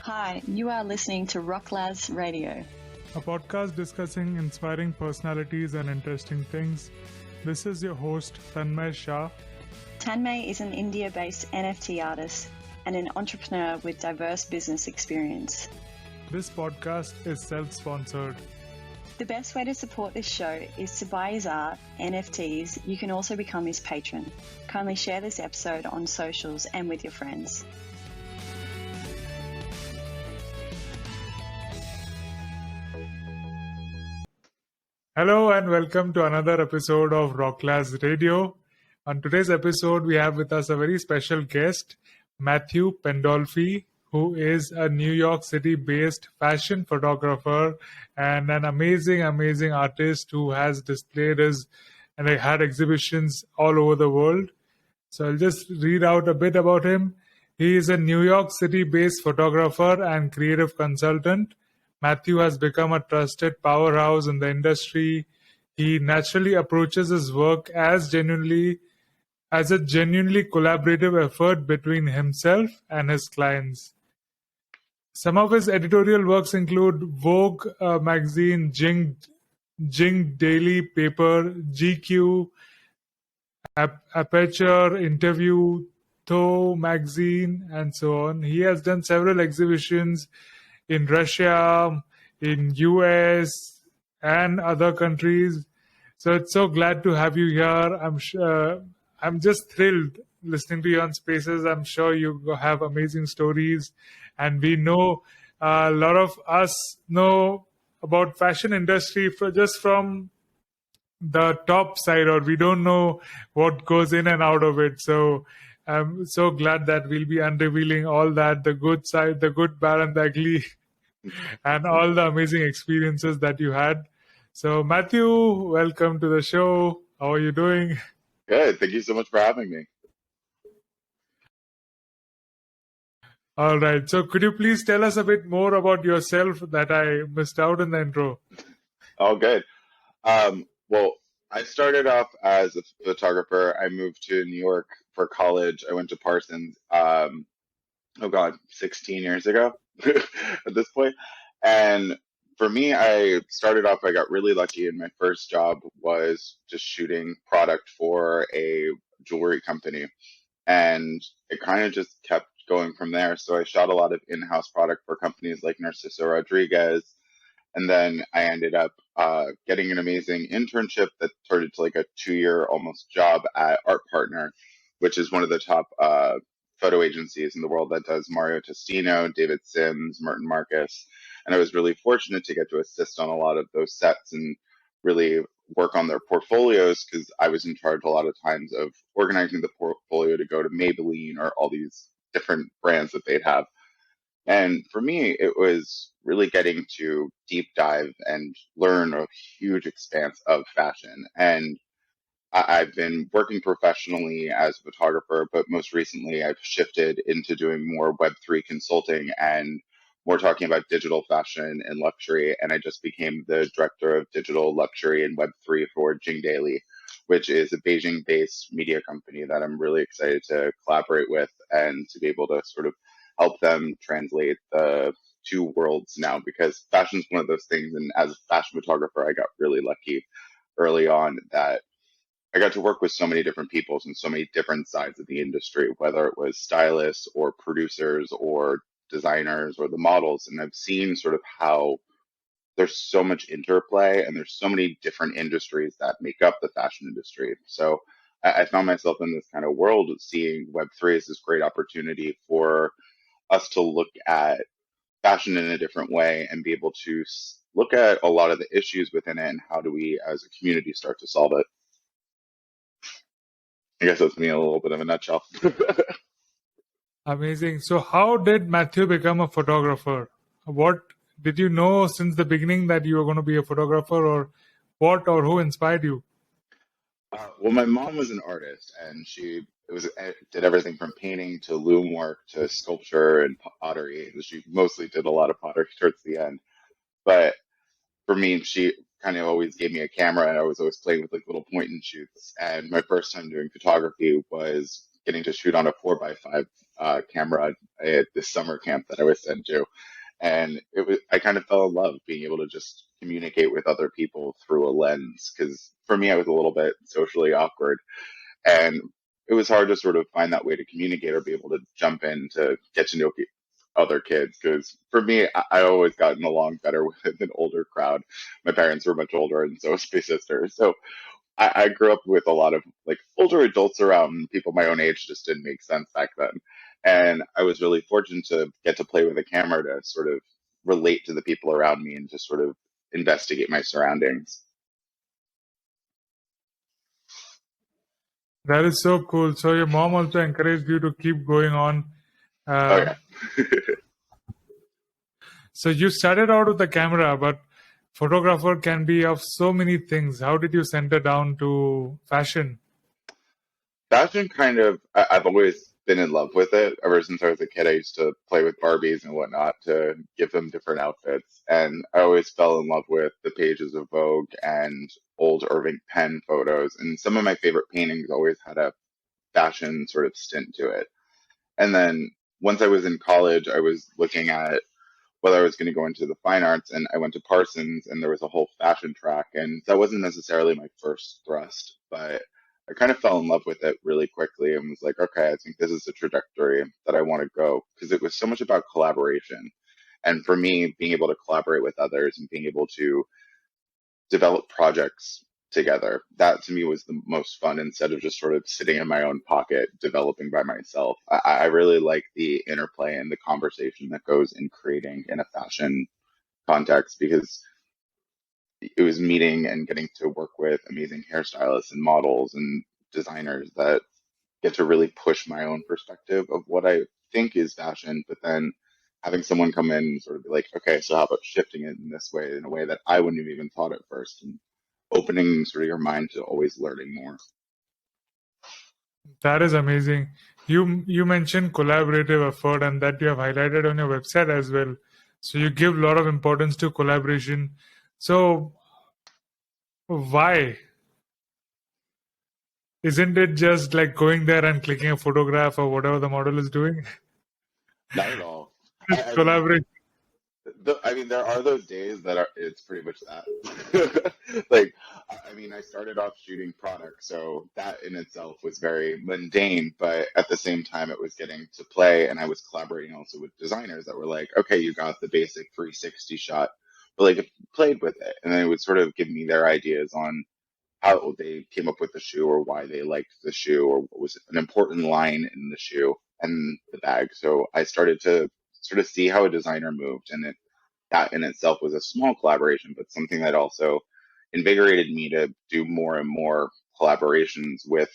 Hi, you are listening to Rocklaz Radio, a podcast discussing inspiring personalities and interesting things. This is your host, Tanmay Shah. Tanmay is an India-based NFT artist and an entrepreneur with diverse business experience. This podcast is self-sponsored. The best way to support this show is to buy his art, NFTs. You can also become his patron. Kindly share this episode on socials and with your friends. Hello and welcome to another episode of Rocklaz Radio. On today's episode, we have with us a very special guest, Matthew Pandolfe, who is a New York City-based fashion photographer and an amazing artist who has displayed his and had exhibitions all over the world. So I'll just read out a bit about him. He is a New York City-based photographer and creative consultant. Matthew has become a trusted powerhouse in the industry. He naturally approaches his work as a genuinely collaborative effort between himself and his clients. Some of his editorial works include Vogue magazine, Jing Daily Paper, GQ, Aperture, Interview, Toe magazine, and so on. He has done several exhibitions in Russia, in US, and other countries. So it's so glad to have you here. I'm just thrilled listening to you on Spaces. I'm sure you have amazing stories, and we know a lot of us know about fashion industry just from the top side, or we don't know what goes in and out of it. So I'm so glad that we'll be unrevealing all that, the good side, the good, bad, and the ugly, and all the amazing experiences that you had. So Matthew, welcome to the show. How are you doing? Good. Thank you so much for having me. All right. So could you please tell us a bit more about yourself that I missed out in the intro? Oh, good. Well, I started off as a photographer. I moved to New York for college. I went to Parsons, 16 years ago at this point. And for me, I started off, I got really lucky, and my first job was just shooting product for a jewelry company. And it kind of just kept going from there. So I shot a lot of in-house product for companies like Narciso Rodriguez. And then I ended up getting an amazing internship that turned into like a 2-year almost job at Art Partner, which is one of the top photo agencies in the world that does Mario Testino, David Sims, Merton Marcus. And I was really fortunate to get to assist on a lot of those sets and really work on their portfolios, because I was in charge a lot of times of organizing the portfolio to go to Maybelline or all these different brands that they'd have. And for me, it was really getting to deep dive and learn a huge expanse of fashion. And I've been working professionally as a photographer, but most recently I've shifted into doing more Web3 consulting and more talking about digital fashion and luxury. And I just became the director of digital luxury and Web3 for Jing Daily, which is a Beijing-based media company that I'm really excited to collaborate with and to be able to sort of help them translate the two worlds now, because fashion is one of those things. And as a fashion photographer, I got really lucky early on that I got to work with so many different people and so many different sides of the industry, whether it was stylists or producers or designers or the models. And I've seen sort of how there's so much interplay and there's so many different industries that make up the fashion industry. So I found myself in this kind of world of seeing Web3 as this great opportunity for us to look at fashion in a different way and be able to look at a lot of the issues within it and how do we as a community start to solve it. I guess that's me in a little bit of a nutshell. Amazing. So how did Matthew become a photographer? What did you know since the beginning that you were going to be a photographer, or what or who inspired you? Well, my mom was an artist, and she did everything from painting to loom work to sculpture and pottery. She mostly did a lot of pottery towards the end. But for me, she kind of always gave me a camera, and I was always playing with like little point and shoots. And my first time doing photography was getting to shoot on a 4x5 camera at this summer camp that I was sent to. And I kind of fell in love being able to just communicate with other people through a lens. Because for me, I was a little bit socially awkward, and it was hard to sort of find that way to communicate or be able to jump in to get to know other kids. Because for me, I always gotten along better with an older crowd. My parents were much older, and so was my sister. So I grew up with a lot of like older adults around, and people my own age just didn't make sense back then. And I was really fortunate to get to play with a camera to sort of relate to the people around me and just sort of investigate my surroundings. That is so cool. So your mom also encouraged you to keep going on. Oh Uh, yeah. so you started out with the camera, but photographer can be of so many things. How did you center down to fashion? Fashion kind of, I've always been in love with it. Ever since I was a kid, I used to play with Barbies and whatnot to give them different outfits. And I always fell in love with the pages of Vogue and old Irving Penn photos. And some of my favorite paintings always had a fashion sort of stint to it. And then once I was in college, I was looking at whether I was going to go into the fine arts, and I went to Parsons, and there was a whole fashion track, and that wasn't necessarily my first thrust, but I kind of fell in love with it really quickly and was like, okay, I think this is the trajectory that I want to go because it was so much about collaboration. And for me, being able to collaborate with others and being able to develop projects together. That to me was the most fun instead of just sort of sitting in my own pocket developing by myself. I really like the interplay and the conversation that goes in creating in a fashion context because it was meeting and getting to work with amazing hairstylists and models and designers that get to really push my own perspective of what I think is fashion, but then having someone come in and sort of be like, okay, so how about shifting it in this way, in a way that I wouldn't have even thought at first, and opening sort of your mind to always learning more. That is amazing. You mentioned collaborative effort and that you have highlighted on your website as well. So you give a lot of importance to collaboration. So why? Isn't it just like going there and clicking a photograph or whatever the model is doing? Not at all. Just I mean, collaborate. I mean, there are those days that are, it's pretty much that. Like, I mean, I started off shooting product, so that in itself was very mundane, but at the same time, it was getting to play, and I was collaborating also with designers that were like, okay, you got the basic 360 shot, but like, played with it, and they would sort of give me their ideas on how they came up with the shoe or why they liked the shoe or what was an important line in the shoe and the bag. So I started to sort of see how a designer moved, and that in itself was a small collaboration, but something that also invigorated me to do more and more collaborations with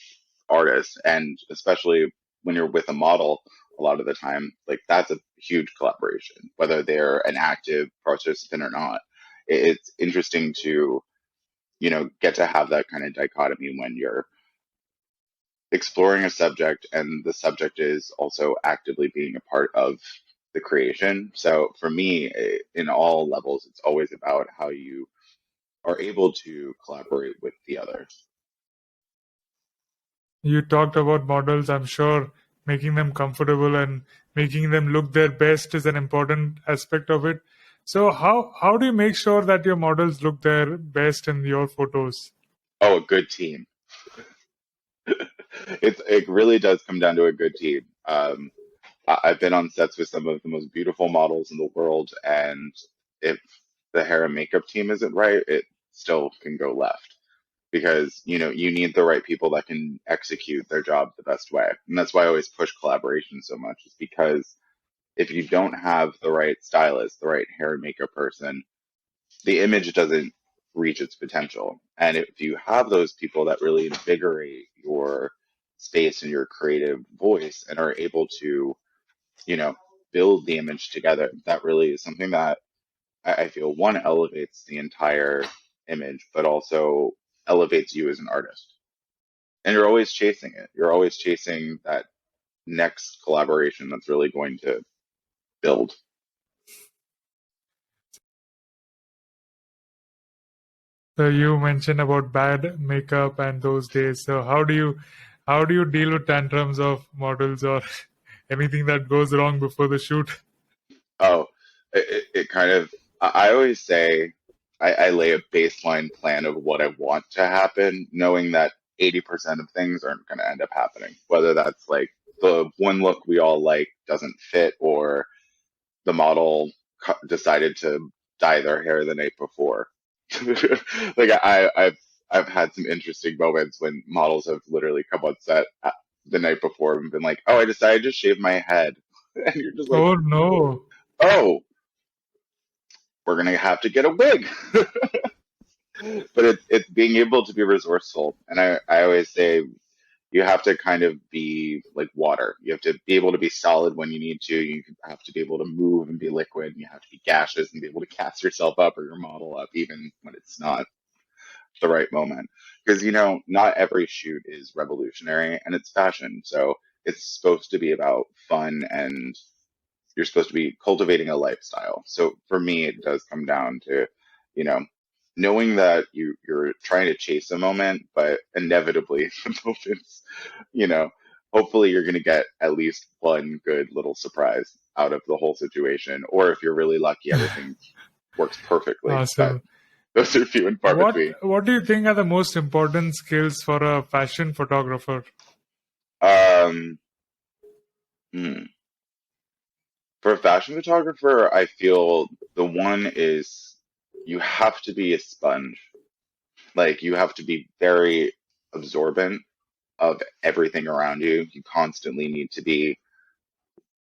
artists, and especially when you're with a model. A lot of the time, like that's a huge collaboration, whether they're an active participant or not. It's interesting to get to have that kind of dichotomy when you're exploring a subject and the subject is also actively being a part of the creation. So for me, in all levels, it's always about how you are able to collaborate with the others. You talked about models. I'm sure making them comfortable and making them look their best is an important aspect of it. So how do you make sure that your models look their best in your photos? Oh, a good team. It really does come down to a good team. I've been on sets with some of the most beautiful models in the world, and if the hair and makeup team isn't right, it still can go left because you need the right people that can execute their job the best way. And that's why I always push collaboration so much, is because if you don't have the right stylist, the right hair and makeup person, the image doesn't reach its potential. And if you have those people that really invigorate your space and your creative voice and are able to, you know, build the image together, that really is something that I feel one elevates the entire image, but also elevates you as an artist. And you're always chasing it. You're always chasing that next collaboration that's really going to build. So you mentioned about bad makeup and those days. So how do you deal with tantrums of models or anything that goes wrong before the shoot? Oh, it kind of, I always say I lay a baseline plan of what I want to happen, knowing that 80% of things aren't going to end up happening. Whether that's like the one look we all like doesn't fit, or the model decided to dye their hair the night before. Like I've had some interesting moments when models have literally come on set the night before and been like, "Oh, I decided to shave my head," and you're just like, Oh no. "Oh, we're gonna have to get a wig." But it's being able to be resourceful, and I always say you have to kind of be like water. You have to be able to be solid when you need to. You have to be able to move and be liquid. And you have to be gaseous and be able to cast yourself up or your model up, even when it's not the right moment. Because, not every shoot is revolutionary, and it's fashion. So it's supposed to be about fun, and you're supposed to be cultivating a lifestyle. So for me, it does come down to, you know, knowing that you're trying to chase a moment, but inevitably the moments, you know, hopefully you're going to get at least one good little surprise out of the whole situation. Or if you're really lucky, everything works perfectly. But Awesome. those are few and far What between. What do you think are the most important skills for a fashion photographer? Um, hmm. For a fashion photographer, I feel the one is you have to be a sponge. Like you have to be very absorbent of everything around you. You constantly need to be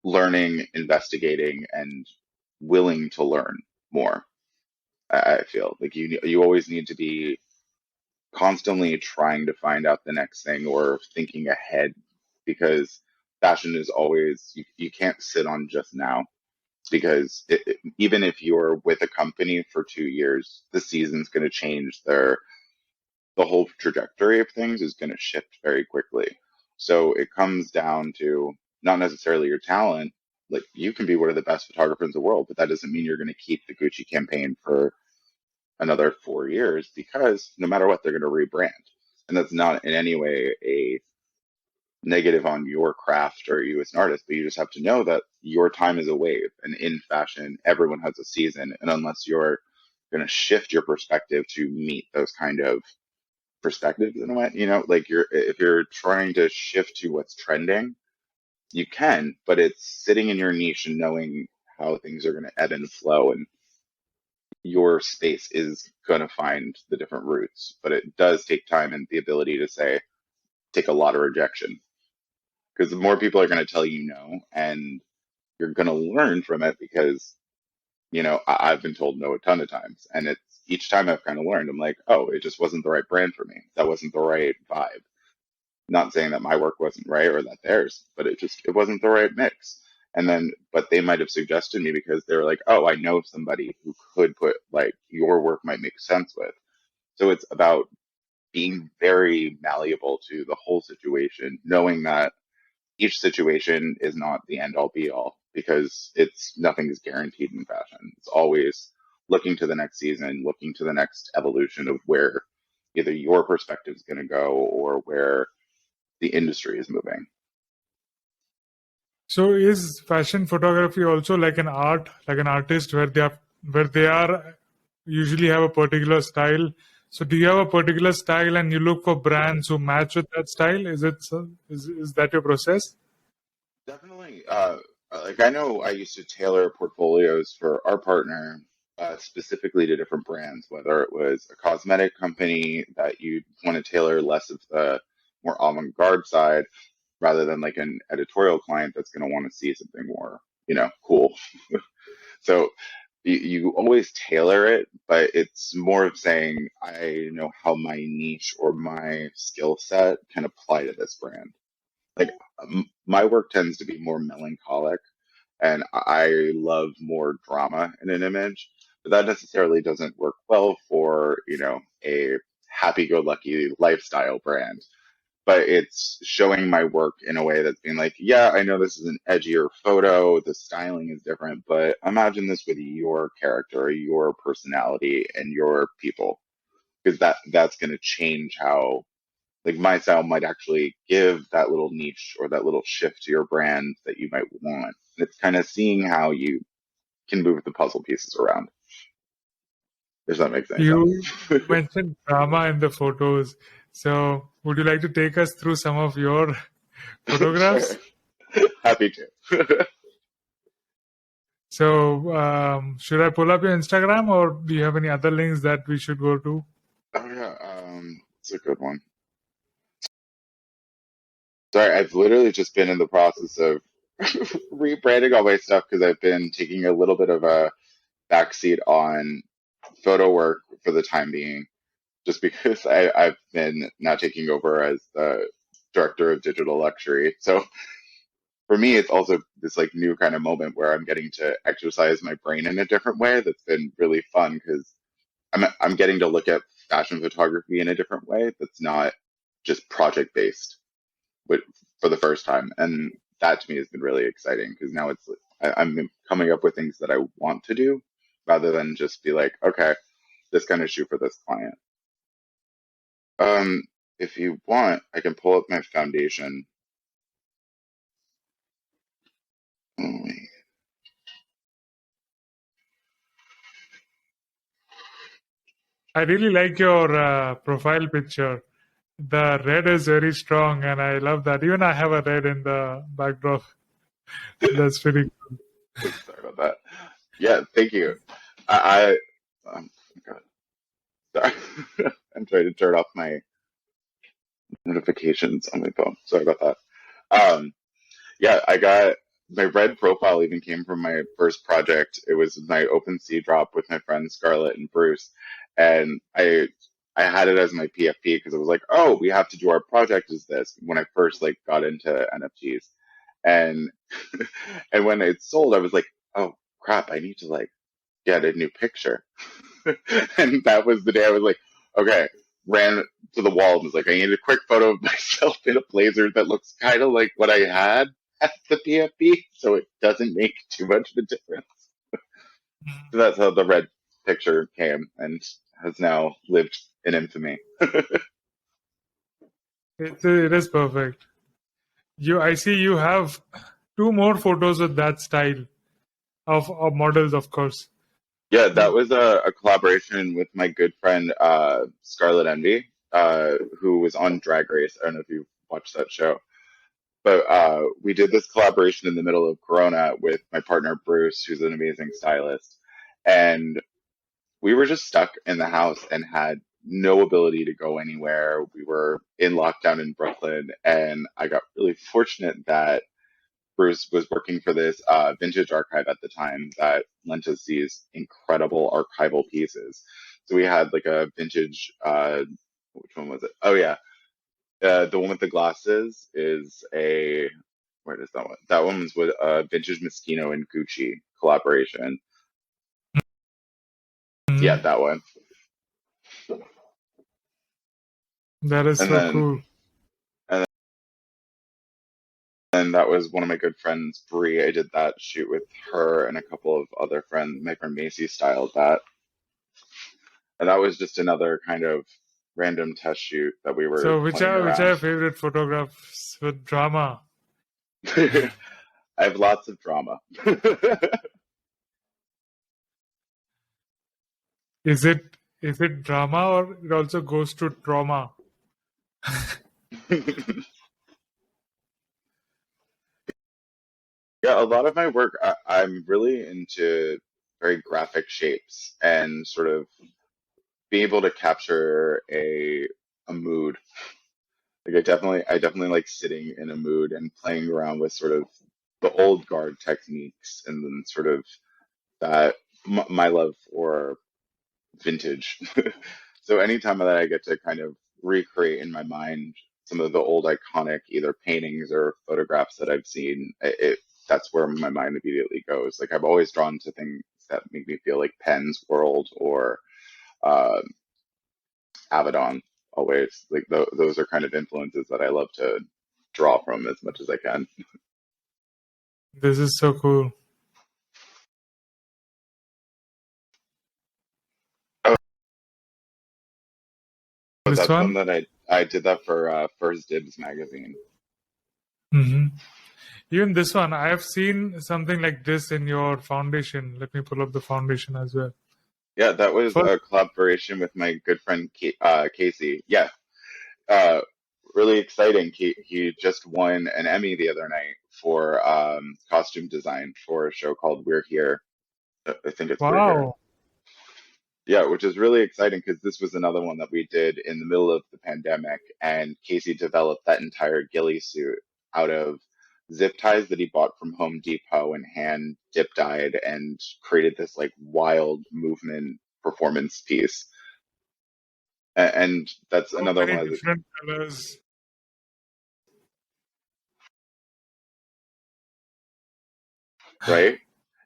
learning, investigating, and willing to learn more. I feel like you always need to be constantly trying to find out the next thing or thinking ahead, because fashion is always you can't sit on just now, because even if you're with a company for 2 years, the season's going to change. The whole trajectory of things is going to shift very quickly. So it comes down to not necessarily your talent. Like you can be one of the best photographers in the world, but that doesn't mean you're going to keep the Gucci campaign for another 4 years, because no matter what, they're going to rebrand. And that's not in any way a negative on your craft or you as an artist, but you just have to know that your time is a wave. And in fashion, everyone has a season. And unless you're going to shift your perspective to meet those kind of perspectives in a way, like if you're trying to shift to what's trending, you can, but it's sitting in your niche and knowing how things are going to ebb and flow, and your space is going to find the different routes. But it does take time and the ability to say, take a lot of rejection, because the more people are going to tell you no, and you're going to learn from it, because I've been told no a ton of times, and it's each time I've kind of learned. I'm like, oh, it just wasn't the right brand for me. That wasn't the right vibe. Not saying that my work wasn't right or that theirs, but it wasn't the right mix. And then, but they might have suggested me because they were like, oh, I know somebody who could put like your work might make sense with. So it's about being very malleable to the whole situation, knowing that each situation is not the end all be all, because nothing is guaranteed in fashion. It's always looking to the next season, looking to the next evolution of where either your perspective is going to go or where the industry is moving. So is fashion photography also like an art, like an artist where they are usually have a particular style? So do you have a particular style and you look for brands who match with that style? Is it so? Is that your process? Definitely. Like I know I used to tailor portfolios for our partner, specifically to different brands, whether it was a cosmetic company that you want to tailor less of the more avant-garde side, rather than like an editorial client that's going to want to see something more, cool. So you always tailor it, but it's more of saying, I know how my niche or my skill set can apply to this brand. Like my work tends to be more melancholic, and I love more drama in an image, but that necessarily doesn't work well for, a happy-go-lucky lifestyle brand. But it's showing my work in a way that's being like, yeah, I know this is an edgier photo, the styling is different, but imagine this with your character, your personality, and your people, because that's going to change how like my style might actually give that little niche or that little shift to your brand that you might want. And it's kind of seeing how you can move the puzzle pieces around, if that makes any You sense. mentioned drama in the photos. So, would you like to take us through some of your Sure. photographs? Happy to. So, should I pull up your Instagram, or do you have any other links that we should go to? Oh yeah, it's a good one. Sorry, I've literally just been in the process of rebranding all my stuff because I've been taking a little bit of a backseat on photo work for the time being, just because I've been now taking over as the director of digital luxury. So for me, it's also this like new kind of moment where I'm getting to exercise my brain in a different way. That's been really fun because I'm getting to look at fashion photography in a different way. That's not just project based, but for the first time, and that to me has been really exciting because now I'm coming up with things that I want to do rather than just be like, okay, this kind of shoot for this client. Um, if you want, I can pull up my foundation. Oh, wait. I really like your profile picture. The red is very strong, and I love that. Even I have a red in the backdrop. That's pretty cool. Sorry about that. Yeah, thank you. I oh my God, sorry. I'm trying to turn off my notifications on my phone. Sorry about that. Um, yeah, I got my red profile even came from my first project. It was my OpenSea drop with my friends Scarlett and Bruce, and I had it as my PFP because it was like, oh, we have to do our project as this when I first like got into NFTs, and and when it sold, I was like, oh crap, I need to like get a new picture. And that was the day I was like, okay, ran to the wall and was like, I need a quick photo of myself in a blazer that looks kind of like what I had at the PFP, so it doesn't make too much of a difference. So that's how the red picture came and has now lived in infamy. It is perfect. I see you have two more photos with that style of models, of course. Yeah, that was a collaboration with my good friend Scarlett Envy, who was on Drag Race. I don't know if you watched that show. But we did this collaboration in the middle of Corona with my partner Bruce, who's an amazing stylist, and we were just stuck in the house and had no ability to go anywhere. We were in lockdown in Brooklyn, and I got really fortunate that Bruce was working for this vintage archive at the time that lent us these incredible archival pieces. So we had like a vintage, which one was it? Oh yeah, the one with the glasses is a where does that one? That one was with Vintage Moschino and Gucci collaboration. Yeah, Mhm. that one. That is And so then cool. and then that was one of my good friends, Bree. I did that shoot with her and a couple of other friends. My friend Macy styled that, and that was just another kind of random test shoot that we were So, which playing are around. your favorite photographs with drama? I have lots of drama. Is it drama, or it also goes to trauma? Yeah, a lot of my work, I'm really into very graphic shapes and sort of being able to capture a mood. Like I definitely like sitting in a mood and playing around with sort of the old guard techniques and then sort of that my love for vintage. So anytime that I get to kind of recreate in my mind some of the old iconic either paintings or photographs that I've seen, that's where my mind immediately goes. Like I've always drawn to things that make me feel like Penn's World or uh, Avedon. Always like those are kind of influences that I love to draw from as much as I can. This is so cool. Oh, This that's one one? that I I did that for First Dibs magazine. Hmm. Even this one, I have seen something like this in your foundation. Let me pull up the foundation as well. Yeah, that was First, a collaboration with my good friend Casey. Yeah, uh, really exciting. He just won an Emmy the other night for costume design for a show called We're Here. I think it's We're Here. wow. Yeah, which is really exciting because this was another one that we did in the middle of the pandemic, and Casey developed that entire ghillie suit out of zip ties that he bought from Home Depot and hand dip dyed and created this like wild movement performance piece. And that's So another many one of the, different colors. right?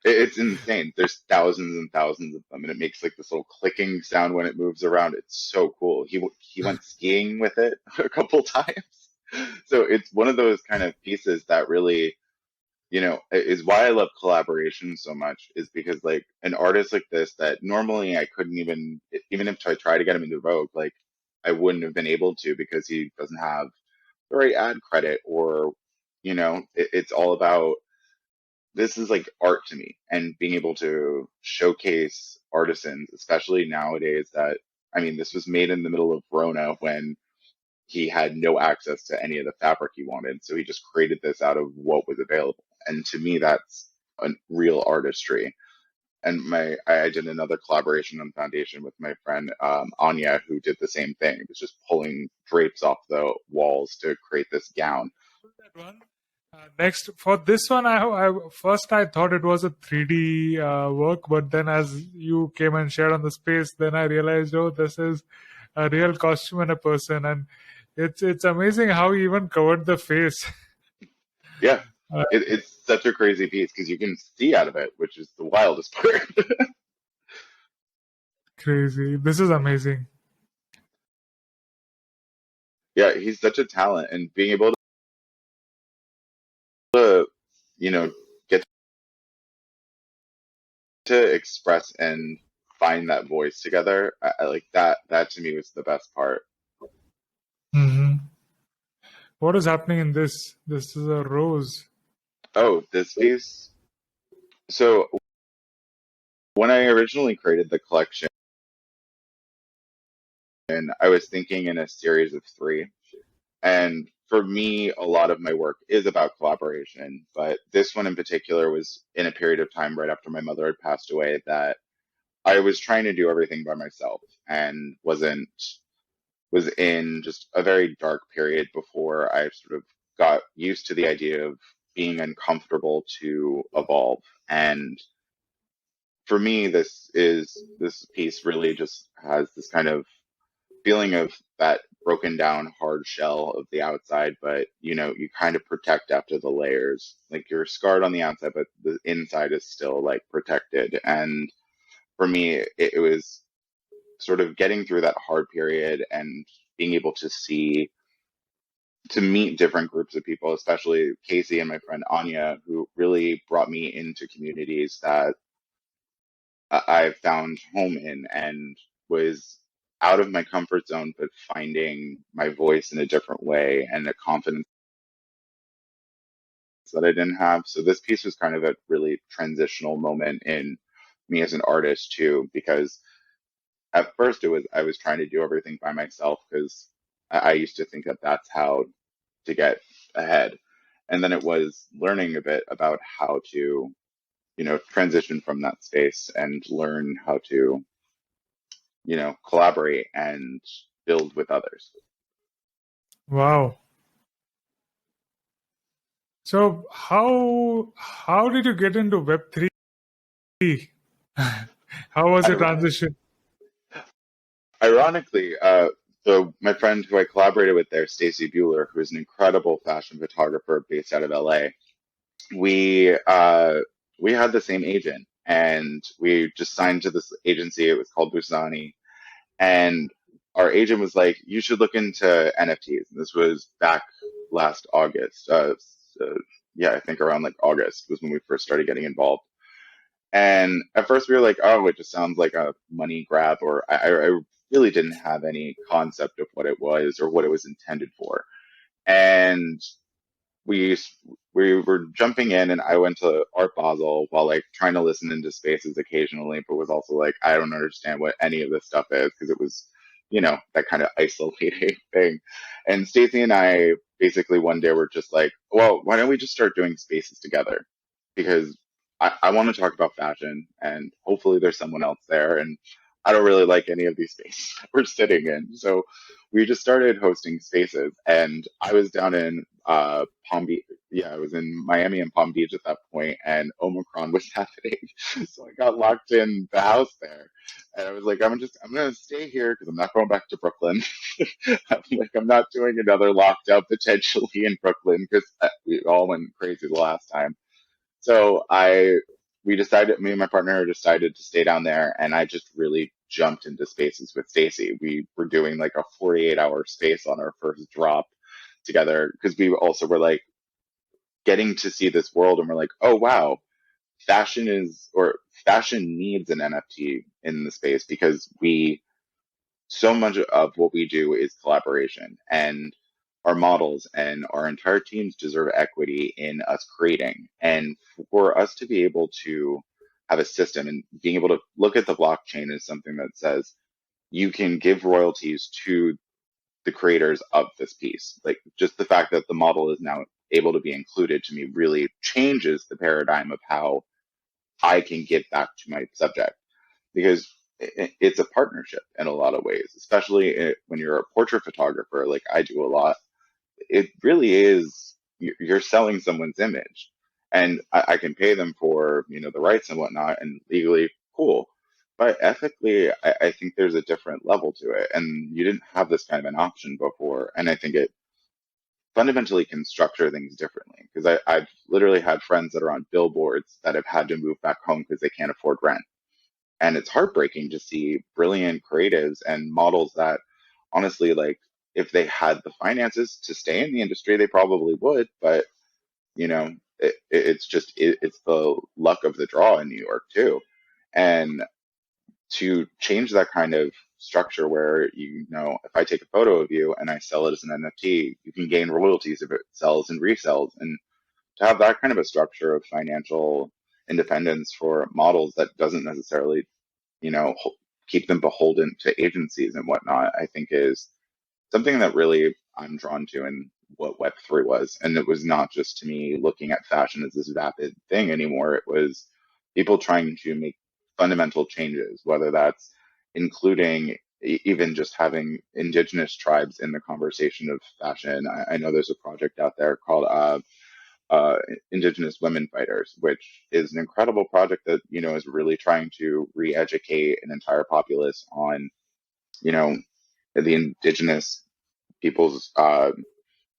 It's insane. There's thousands and thousands of them, and it makes like this little clicking sound when it moves around. It's so cool. He went skiing with it a couple times. So it's one of those kind of pieces that really, is why I love collaboration so much, is because like an artist like this that normally I couldn't even if I tried to get him into Vogue, like I wouldn't have been able to because he doesn't have the right ad credit or, it's all about this is like art to me, and being able to showcase artisans, especially nowadays that, I mean, this was made in the middle of Rona when he had no access to any of the fabric he wanted. So he just created this out of what was available. And to me, that's a real artistry. And I did another collaboration on Foundation with my friend Anya, who did the same thing. It was just pulling drapes off the walls to create this gown. That one. Next, for this one, first I thought it was a 3D work, but then as you came and shared on the space, then I realized, oh, this is a real costume and a person, and it's amazing how he even covered the face. Yeah, uh, it's such a crazy piece because you can see out of it, which is the wildest part. Crazy. This is amazing. Yeah, he's such a talent, and being able to, you know, get to express and find that voice together, I like that. That to me was the best part. Hmm. What is happening in this? This is a rose. Oh, this piece. So when I originally created the collection, I was thinking in a series of three. And for me, a lot of my work is about collaboration, but this one in particular was in a period of time right after my mother had passed away that I was trying to do everything by myself and was in just a very dark period before I sort of got used to the idea of being uncomfortable to evolve. And for me, this piece really just has this kind of feeling of that broken down hard shell of the outside, but you kind of protect after the layers. Like you're scarred on the outside, but the inside is still like protected. And for me, it was sort of getting through that hard period and being able to meet different groups of people, especially Casey and my friend Anya, who really brought me into communities that I found home in and was out of my comfort zone, but finding my voice in a different way and a confidence that I didn't have. So this piece was kind of a really transitional moment in me as an artist too, because at first I was trying to do everything by myself because I used to think that that's how to get ahead. And then it was learning a bit about how to, transition from that space and learn how to, collaborate and build with others. Wow. So how did you get into Web3? How was the I, transition? ironically, so my friend who I collaborated with there, Stacy Bueller, who is an incredible fashion photographer based out of LA, we we had the same agent, and we just signed to this agency. It was called Busani, and our agent was like, "You should look into NFTs." And this was back last August. Yeah, I think around like August was when we first started getting involved. And at first we were like, "Oh, it just sounds like a money grab," or really didn't have any concept of what it was or what it was intended for. And we we were jumping in, and I went to Art Basel while like trying to listen into spaces occasionally, but was also like, I don't understand what any of this stuff is because it was, that kind of isolating thing. And Stacey and I basically one day were just like, well, why don't we just start doing spaces together? Because I want to talk about fashion, and hopefully there's someone else there, and I don't really like any of these spaces that we're sitting in. So we just started hosting spaces, and I was down in Palm Beach. Yeah, I was in Miami and Palm Beach at that point, and Omicron was happening, so I got locked in the house there. And I was like, I'm gonna stay here because I'm not going back to Brooklyn. I'm like, I'm not doing another lockdown potentially in Brooklyn because we all went crazy the last time. So we decided, me and my partner decided to stay down there, and I just really jumped into spaces with Stacy. We were doing like a 48-hour space on our first drop together because we also were like getting to see this world, and we're like, oh wow, fashion needs an NFT in the space because so much of what we do is collaboration, and our models and our entire teams deserve equity in us creating. And for us to be able to have a system and being able to look at the blockchain as something that says you can give royalties to the creators of this piece. Like just the fact that the model is now able to be included to me really changes the paradigm of how I can give back to my subject because it's a partnership in a lot of ways, especially when you're a portrait photographer, like I do a lot. It really is, you're selling someone's image, and I can pay them for, the rights and whatnot, and legally, cool. But ethically, I think there's a different level to it, and you didn't have this kind of an option before. And I think it fundamentally can structure things differently because I've literally had friends that are on billboards that have had to move back home because they can't afford rent, and it's heartbreaking to see brilliant creatives and models that honestly, like, if they had the finances to stay in the industry, they probably would. But, it's the luck of the draw in New York, too. And to change that kind of structure where, if I take a photo of you and I sell it as an NFT, you can gain royalties if it sells and resells. And to have that kind of a structure of financial independence for models that doesn't necessarily keep them beholden to agencies and whatnot, I think is something that really I'm drawn to in what Web3 was. And it was not just to me looking at fashion as this vapid thing anymore. It was people trying to make fundamental changes, whether that's including even just having indigenous tribes in the conversation of fashion. I know there's a project out there called uh, Indigenous Women Fighters, which is an incredible project that, is really trying to re-educate an entire populace on, you know, the indigenous people's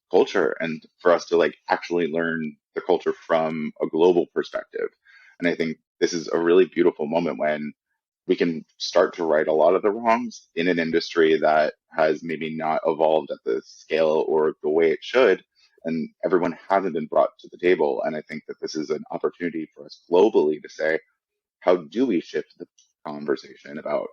culture, and for us to like actually learn the culture from a global perspective. And I think this is a really beautiful moment when we can start to right a lot of the wrongs in an industry that has maybe not evolved at the scale or the way it should. And everyone hasn't been brought to the table. And I think that this is an opportunity for us globally to say, how do we shift the conversation about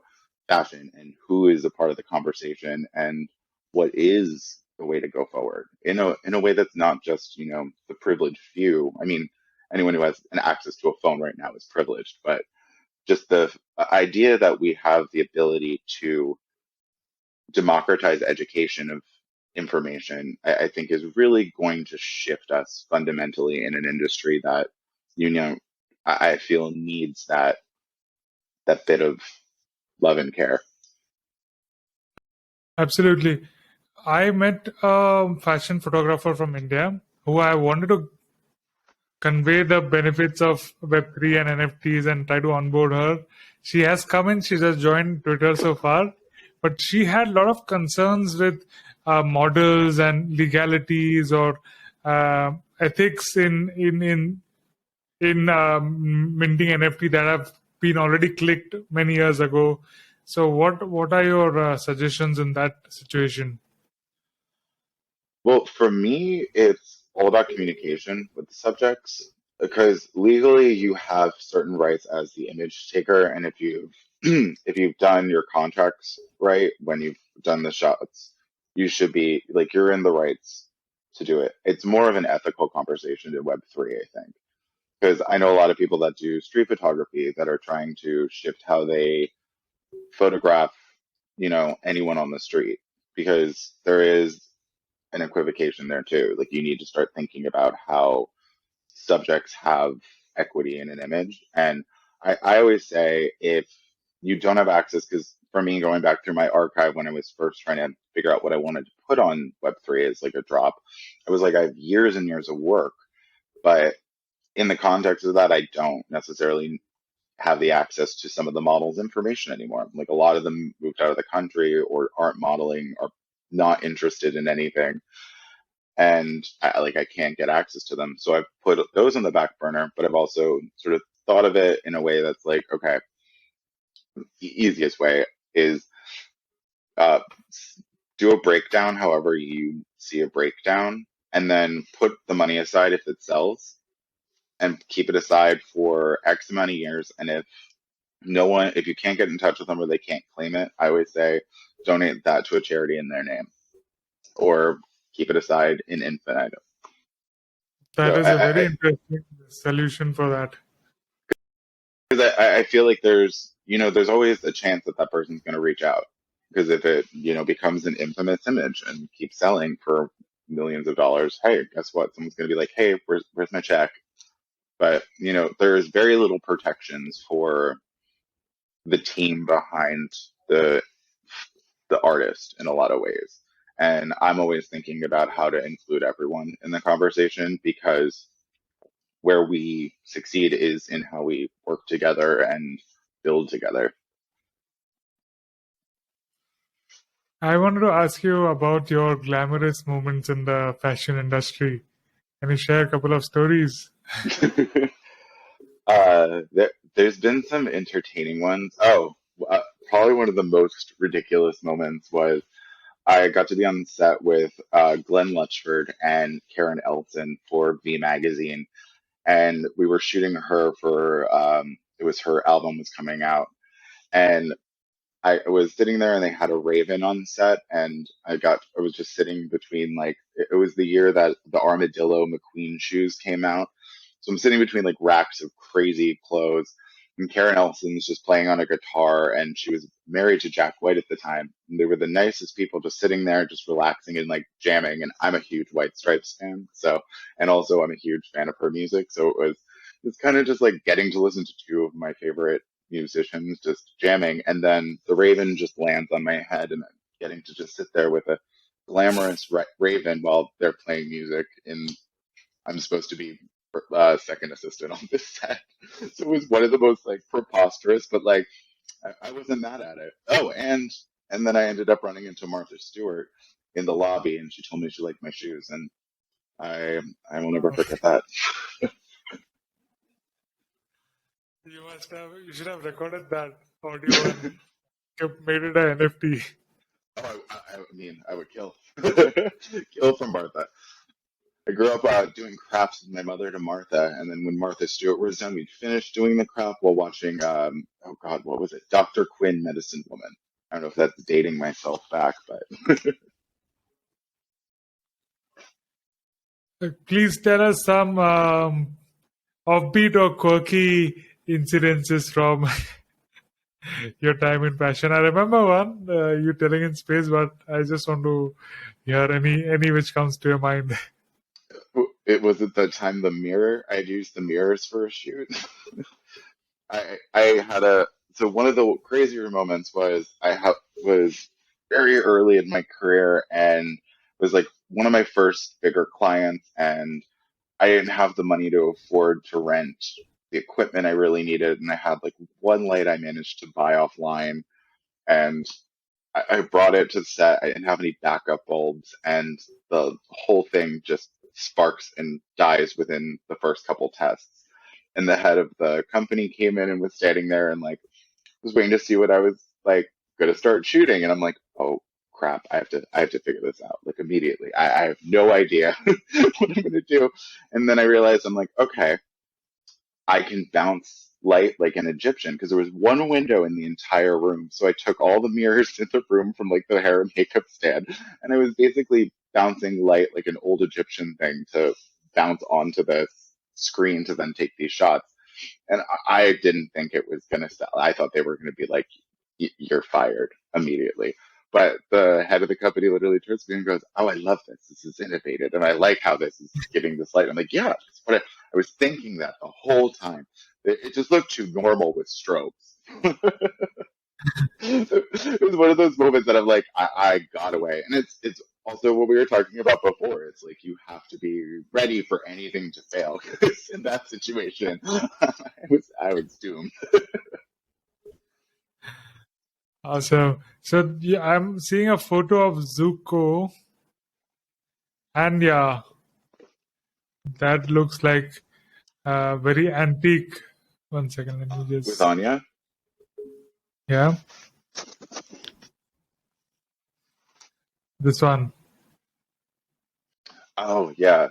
fashion and who is a part of the conversation and what is the way to go forward in a way that's not just the privileged few. I mean, anyone who has an access to a phone right now is privileged, but just the idea that we have the ability to democratize education of information, I think is really going to shift us fundamentally in an industry that, you know, I feel needs that bit of love and care. Absolutely. I met a fashion photographer from India who I wanted to convey the benefits of Web3 and NFTs and try to onboard her. She has come in, she just joined Twitter so far, but she had a lot of concerns with models and legalities or ethics in minting NFT that have been already clicked many years ago. So, what are your suggestions in that situation? Well, for me, it's all about communication with the subjects because legally you have certain rights as the image taker, and if you've if you've done your contracts right? When you've done the shots, you should be like you're in the rights to do it. It's more of an ethical conversation in Web3, I think, because I know a lot of people that do street photography that are trying to shift how they photograph, anyone on the street, because there is an equivocation there too. Like you need to start thinking about how subjects have equity in an image. And I always say if you don't have access, because for me, going back through my archive when I was first trying to figure out what I wanted to put on Web3 as like a drop, I was like, I have years and years of work, but in the context of that, I don't necessarily have the access to some of the models' information anymore. Like a lot of them moved out of the country or aren't modeling or not interested in anything, and I can't get access to them. So I've put those on the back burner, but I've also sort of thought of it in a way that's like, okay, the easiest way is uh, do a breakdown however you see a breakdown, and then put the money aside if it sells, and keep it aside for X amount of years. And if you can't get in touch with them or they can't claim it, I always say donate that to a charity in their name, or keep it aside in infinitum. That So is a very interesting solution for that. because I feel like there's always a chance that that person's going to reach out, because if it becomes an infamous image and keeps selling for millions of dollars, hey, guess what? Someone's going to be like, hey, where's my check? But there's very little protections for the team behind the the artist in a lot of ways. And I'm always thinking about how to include everyone in the conversation, because where we succeed is in how we work together and build together. I wanted to ask you about your glamorous moments in the fashion industry. Can you share a couple of stories? There's been some entertaining ones. Oh, probably one of the most ridiculous moments was I got to be on set with Glenn Lutchford and Karen Elson for V Magazine, and we were shooting her for it was her album was coming out, and I was sitting there and they had a raven on set, and I was just sitting between, like, it was the year that the Armadillo McQueen shoes came out. So I'm sitting between like racks of crazy clothes, and Karen Elson's just playing on a guitar, and she was married to Jack White at the time. And they were the nicest people, just sitting there, just relaxing and like jamming. And I'm a huge White Stripes fan, so, and also I'm a huge fan of her music. So it's kind of just like getting to listen to two of my favorite musicians just jamming, and then the raven just lands on my head, and I'm getting to just sit there with a glamorous raven while they're playing music, and I'm supposed to be second assistant on this set. So it was one of the most like preposterous, but like I wasn't mad at it. Oh, and then I ended up running into Martha Stewart in the lobby, and she told me she liked my shoes, and I will never forget that. You should have recorded that audio and made it an NFT. Oh, I mean, I would kill, kill for Martha. I grew up doing crafts with my mother to Martha, and then when Martha Stewart was done, we'd finish doing the craft while watching, oh God, what was it? Dr. Quinn, Medicine Woman. I don't know if that's dating myself back, but Please tell us some offbeat or quirky incidences from your time in fashion. I remember one you telling in space, but I just want to hear any which comes to your mind. it was at the time the mirror. I'd used the mirrors for a shoot. I had so one of the crazier moments was was very early in my career, and was like one of my first bigger clients, and I didn't have the money to afford to rent the equipment I really needed, and I had like one light I managed to buy offline, and I brought it to the set. I didn't have any backup bulbs, and the whole thing just sparks and dies within the first couple tests. And the head of the company came in and was standing there and like was waiting to see what I was like going to start shooting, and I'm like, oh crap, I have to figure this out like immediately. I have no idea what I'm going to do, and then I realized I'm like, okay, I can bounce light like an Egyptian because there was one window in the entire room. So I took all the mirrors in the room from like the hair and makeup stand, and I was basically bouncing light like an old Egyptian thing to bounce onto the screen to then take these shots. And I didn't think it was going to sell. I thought they were going to be like, "You're fired immediately." But the head of the company literally turns to me and goes, "Oh, I love this. This is innovative, and I like how this is giving this light." I'm like, "Yeah, that's what I was thinking that the whole time. It just looked too normal with strobes." It was one of those moments that I'm like, I got away, and it's also what we were talking about before. It's like you have to be ready for anything to fail. 'Cause in that situation, I was doomed. Awesome. So yeah, I'm seeing a photo of Zuko, and yeah, that looks like very antique. One second, let me With just. Anya. Yeah, this one. Oh yeah.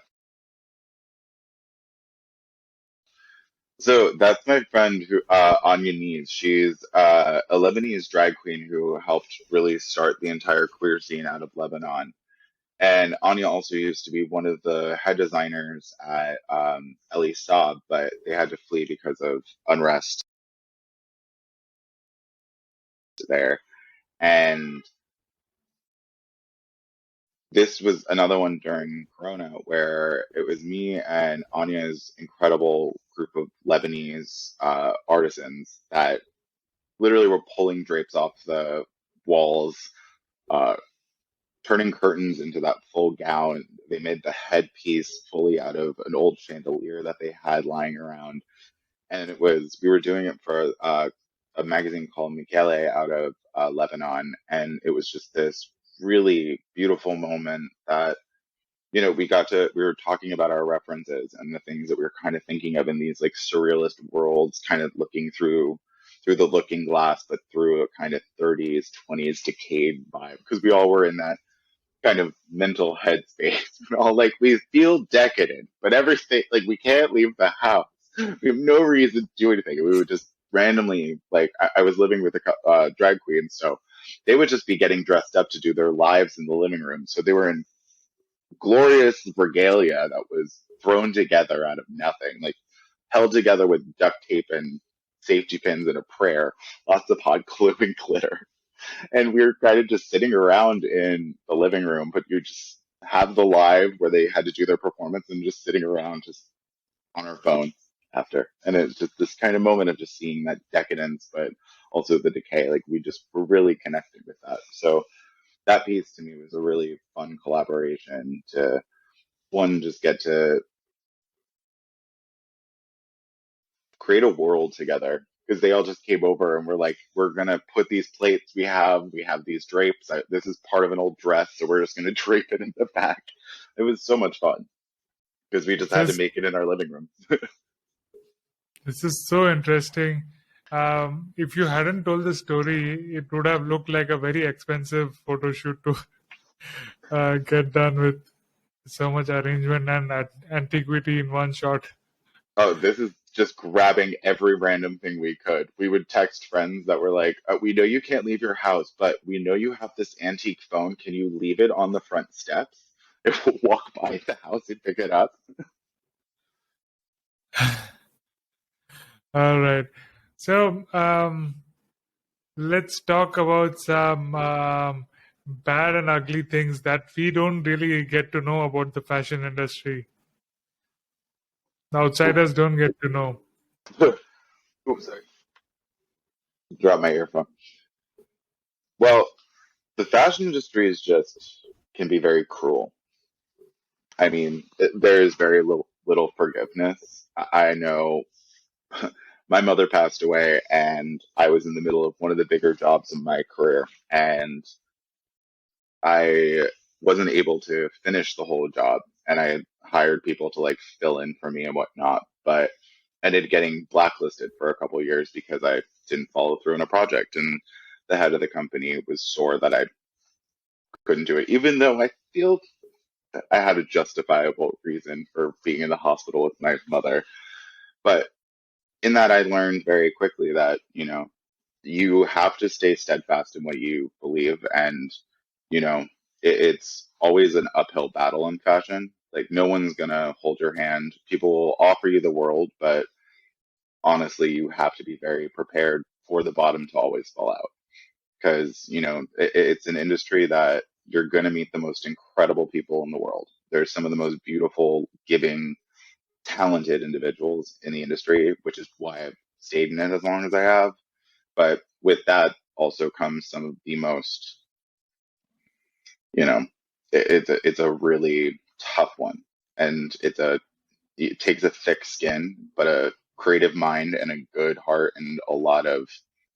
So that's my friend who Anya Nees. She's a Lebanese drag queen who helped really start the entire queer scene out of Lebanon. And Anya also used to be one of the head designers at Ellie Saab, but they had to flee because of unrest there. And this was another one during Corona where it was me and Anya's incredible group of Lebanese artisans that literally were pulling drapes off the walls, uh, turning curtains into that full gown. They made the headpiece fully out of an old chandelier that they had lying around. And we were doing it for a magazine called Michele out of Lebanon. And it was just this really beautiful moment that we were talking about our references and the things that we were kind of thinking of in these like surrealist worlds, kind of looking through the looking glass, but through a kind of 30s, 20s decayed vibe, because we all were in that kind of mental headspace. We're all like, we feel decadent, but everything, like, we can't leave the house. We have no reason to do anything. We would just randomly, like, I was living with a drag queen, so they would just be getting dressed up to do their lives in the living room. So they were in glorious regalia that was thrown together out of nothing, like held together with duct tape and safety pins and a prayer, lots of hot glue and glitter. And we were kind of just sitting around in the living room, but you just have the live where they had to do their performance and just sitting around just on our phones after. And it's just this kind of moment of just seeing that decadence, but also the decay. Like we just were really connected with that. So that piece to me was a really fun collaboration to one just get to create a world together because they all just came over and we're like, we're gonna put these plates we have these drapes. This is part of an old dress, so we're just gonna drape it in the back. It was so much fun because we just This had to is make it in our living room. this is so interesting. If you hadn't told the story, it would have looked like a very expensive photo shoot to get done with so much arrangement and antiquity in one shot. Oh, this is just grabbing every random thing we could. We would text friends that were like, "We know you can't leave your house, but we know you have this antique phone. Can you leave it on the front steps? If we'll walk by the house and pick it up." All right. So let's talk about some bad and ugly things that we don't really get to know about the fashion industry. The outsiders don't get to know. Oops, sorry. Drop my earphone. Well, the fashion industry is just can be very cruel. I mean, there is very little forgiveness. I know my mother passed away, and I was in the middle of one of the bigger jobs in my career, and I wasn't able to finish the whole job, and I had hired people to like fill in for me and whatnot, but ended up getting blacklisted for a couple of years because I didn't follow through on a project, and the head of the company was sore that I couldn't do it, even though I feel that I had a justifiable reason for being in the hospital with my mother. But in that I learned very quickly that, you have to stay steadfast in what you believe. And, it's always an uphill battle in fashion. Like, no one's going to hold your hand. People will offer you the world, but honestly, you have to be very prepared for the bottom to always fall out. Because, it's an industry that you're going to meet the most incredible people in the world. There's some of the most beautiful, giving, talented individuals in the industry, which is why I've stayed in it as long as I have. But with that also comes some of the most, you know, it's a really tough one, and it takes a thick skin, but a creative mind and a good heart and a lot of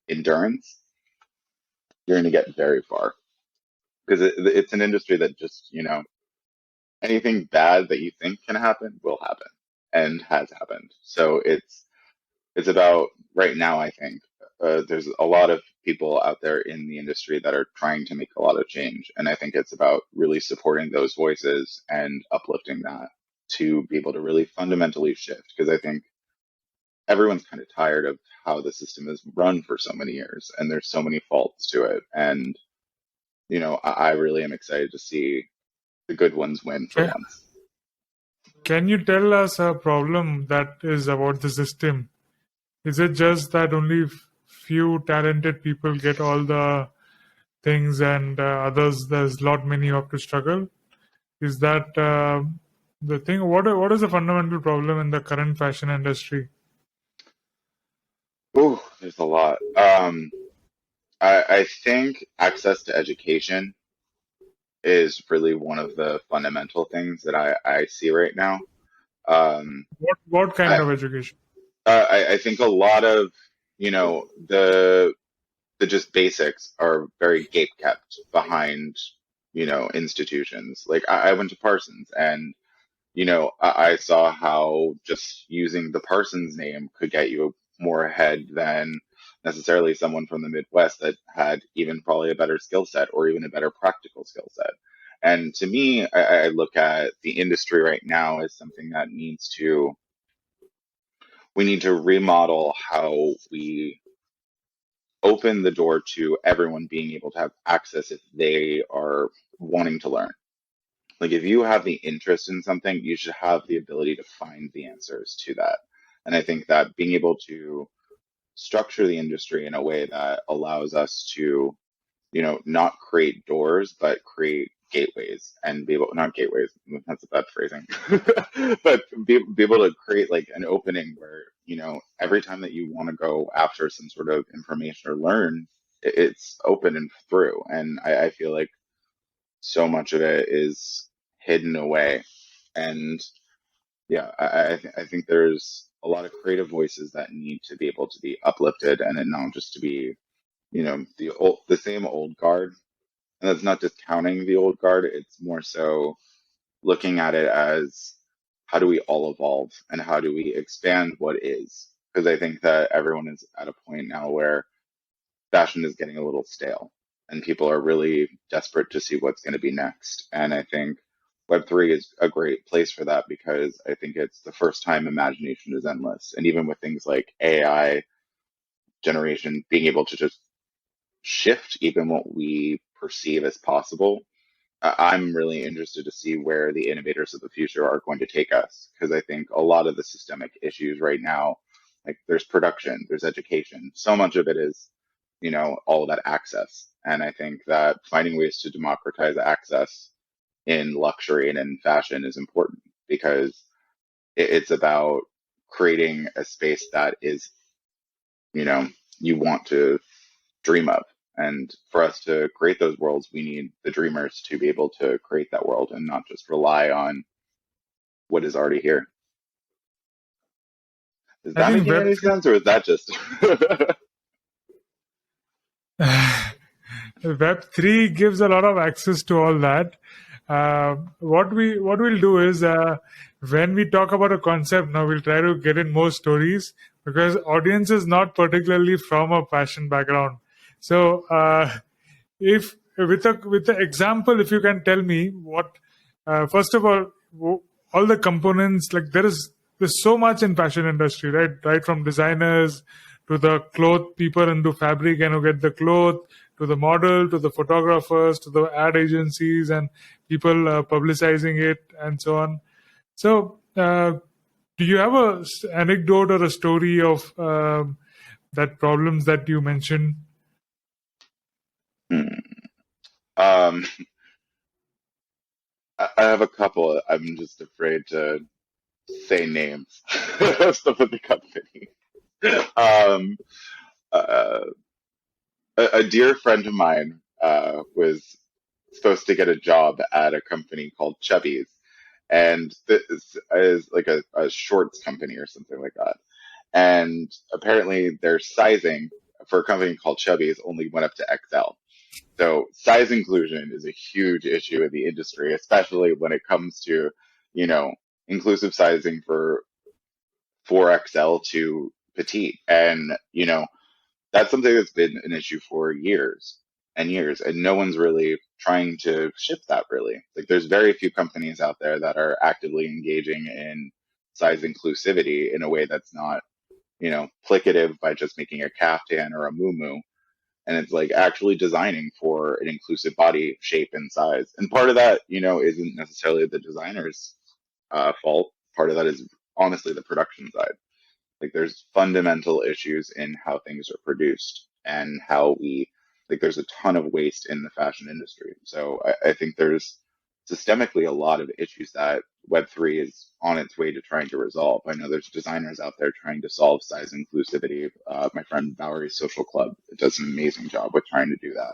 endurance. You're going to get very far because it's an industry that just, anything bad that you think can happen will happen and has happened. So it's about right now, I think, there's a lot of people out there in the industry that are trying to make a lot of change. And I think it's about really supporting those voices and uplifting that to be able to really fundamentally shift. Because I think everyone's kind of tired of how the system is run for so many years, and there's so many faults to it. And, I really am excited to see the good ones win for Ca- once. Can you tell us a problem that is about the system? Is it just that only few talented people get all the things and others, there's lot many who have to struggle? Is that the thing? What is the fundamental problem in the current fashion industry? Ooh, there's a lot. I think access to education is really one of the fundamental things that I see right now. Um, What kind I, of education? I think a lot of, the just basics are very gate kept behind, institutions. Like, I went to Parsons, and I saw how just using the Parsons name could get you more ahead than necessarily someone from the Midwest that had even probably a better skill set or even a better practical skill set. And to me, I look at the industry right now as something that we need to remodel how we open the door to everyone being able to have access if they are wanting to learn. Like, if you have the interest in something, you should have the ability to find the answers to that. And I think that being able to structure the industry in a way that allows us to, not create doors, but create gateways and be able, not gateways, that's a bad phrasing, but be able to create like an opening where, every time that you want to go after some sort of information or learn, it's open and through. And I feel like so much of it is hidden away. And yeah, I think there's a lot of creative voices that need to be able to be uplifted, and it not just to be, the same old guard. And that's not discounting the old guard. It's more so looking at it as how do we all evolve and how do we expand what is? Because I think that everyone is at a point now where fashion is getting a little stale and people are really desperate to see what's going to be next. And I think Web3 is a great place for that because I think it's the first time imagination is endless. And even with things like AI generation, being able to just shift even what we perceive as possible, I'm really interested to see where the innovators of the future are going to take us because I think a lot of the systemic issues right now, like there's production, there's education, so much of it is, all about access. And I think that finding ways to democratize access in luxury and in fashion is important because it's about creating a space that is, you know, you want to dream of. And for us to create those worlds, we need the dreamers to be able to create that world and not just rely on what is already here. Is I that think making Web any sense, or is that just? Web3 gives a lot of access to all that. What we'll do is when we talk about a concept now, we'll try to get in more stories because audience is not particularly from a fashion background. So if with the example, if you can tell me what first of all all the components, like there's so much in fashion industry, right from designers to the cloth people into fabric and who get the cloth, to the model, to the photographers, to the ad agencies and people publicizing it and so on. So do you have a anecdote or a story of that problems that you mentioned? Um, I have a couple. I'm just afraid to say names of stuff at the company. Um, uh, a dear friend of mine was supposed to get a job at a company called Chubby's, and this is like a shorts company or something like that. And apparently, their sizing for a company called Chubby's only went up to XL. So size inclusion is a huge issue in the industry, especially when it comes to, you know, inclusive sizing for 4XL to petite. And, that's something that's been an issue for years and years, and no one's really trying to shift that really. Like there's very few companies out there that are actively engaging in size inclusivity in a way that's not, plicative by just making a caftan or a muumuu, and it's like actually designing for an inclusive body shape and size. And part of that, isn't necessarily the designer's fault. Part of that is honestly the production side. Like there's fundamental issues in how things are produced and how there's a ton of waste in the fashion industry. So I think there's systemically a lot of issues that Web3 is on its way to trying to resolve. I know there's designers out there trying to solve size inclusivity. My friend Bowery's Social Club does an amazing job with trying to do that.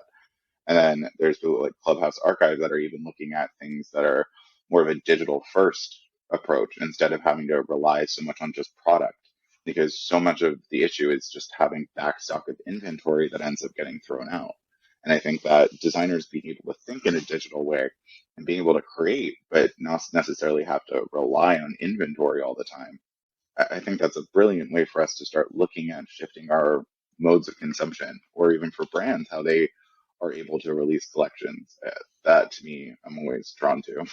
And then there's people like Clubhouse Archive that are even looking at things that are more of a digital first approach instead of having to rely so much on just product. Because so much of the issue is just having backstock of inventory that ends up getting thrown out. And I think that designers being able to think in a digital way and being able to create, but not necessarily have to rely on inventory all the time. I think that's a brilliant way for us to start looking at shifting our modes of consumption, or even for brands, how they are able to release collections. That to me, I'm always drawn to.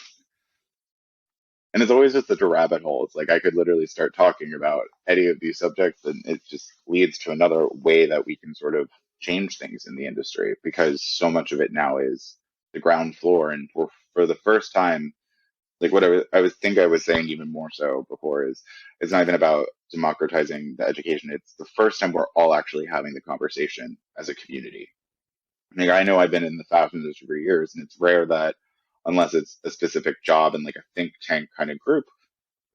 And it's always just such a rabbit hole. It's like I could literally start talking about any of these subjects, and it just leads to another way that we can sort of change things in the industry, because so much of it now is the ground floor. And for the first time, like what I was saying even more so before, is it's not even about democratizing the education. It's the first time we're all actually having the conversation as a community. Like I know I've been in the fashion industry for years, and it's rare that, unless it's a specific job in like a think tank kind of group,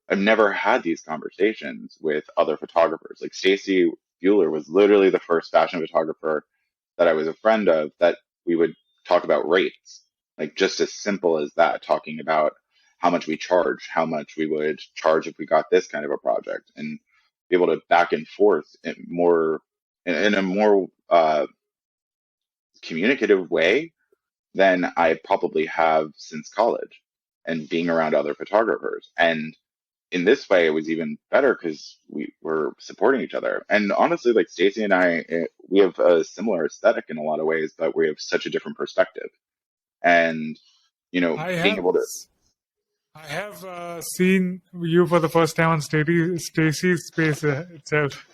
I've never had these conversations with other photographers. Like Stacy Bueller was literally the first fashion photographer that I was a friend of that we would talk about rates. Like just as simple as that, talking about how much we charge, how much we would charge if we got this kind of a project, and be able to back and forth in a more communicative way than I probably have since college and being around other photographers. And in this way, it was even better because we were supporting each other. And honestly, like Stacey and I, we have a similar aesthetic in a lot of ways, but we have such a different perspective. And, I being have able to, I have seen you for the first time on Stacy's space itself,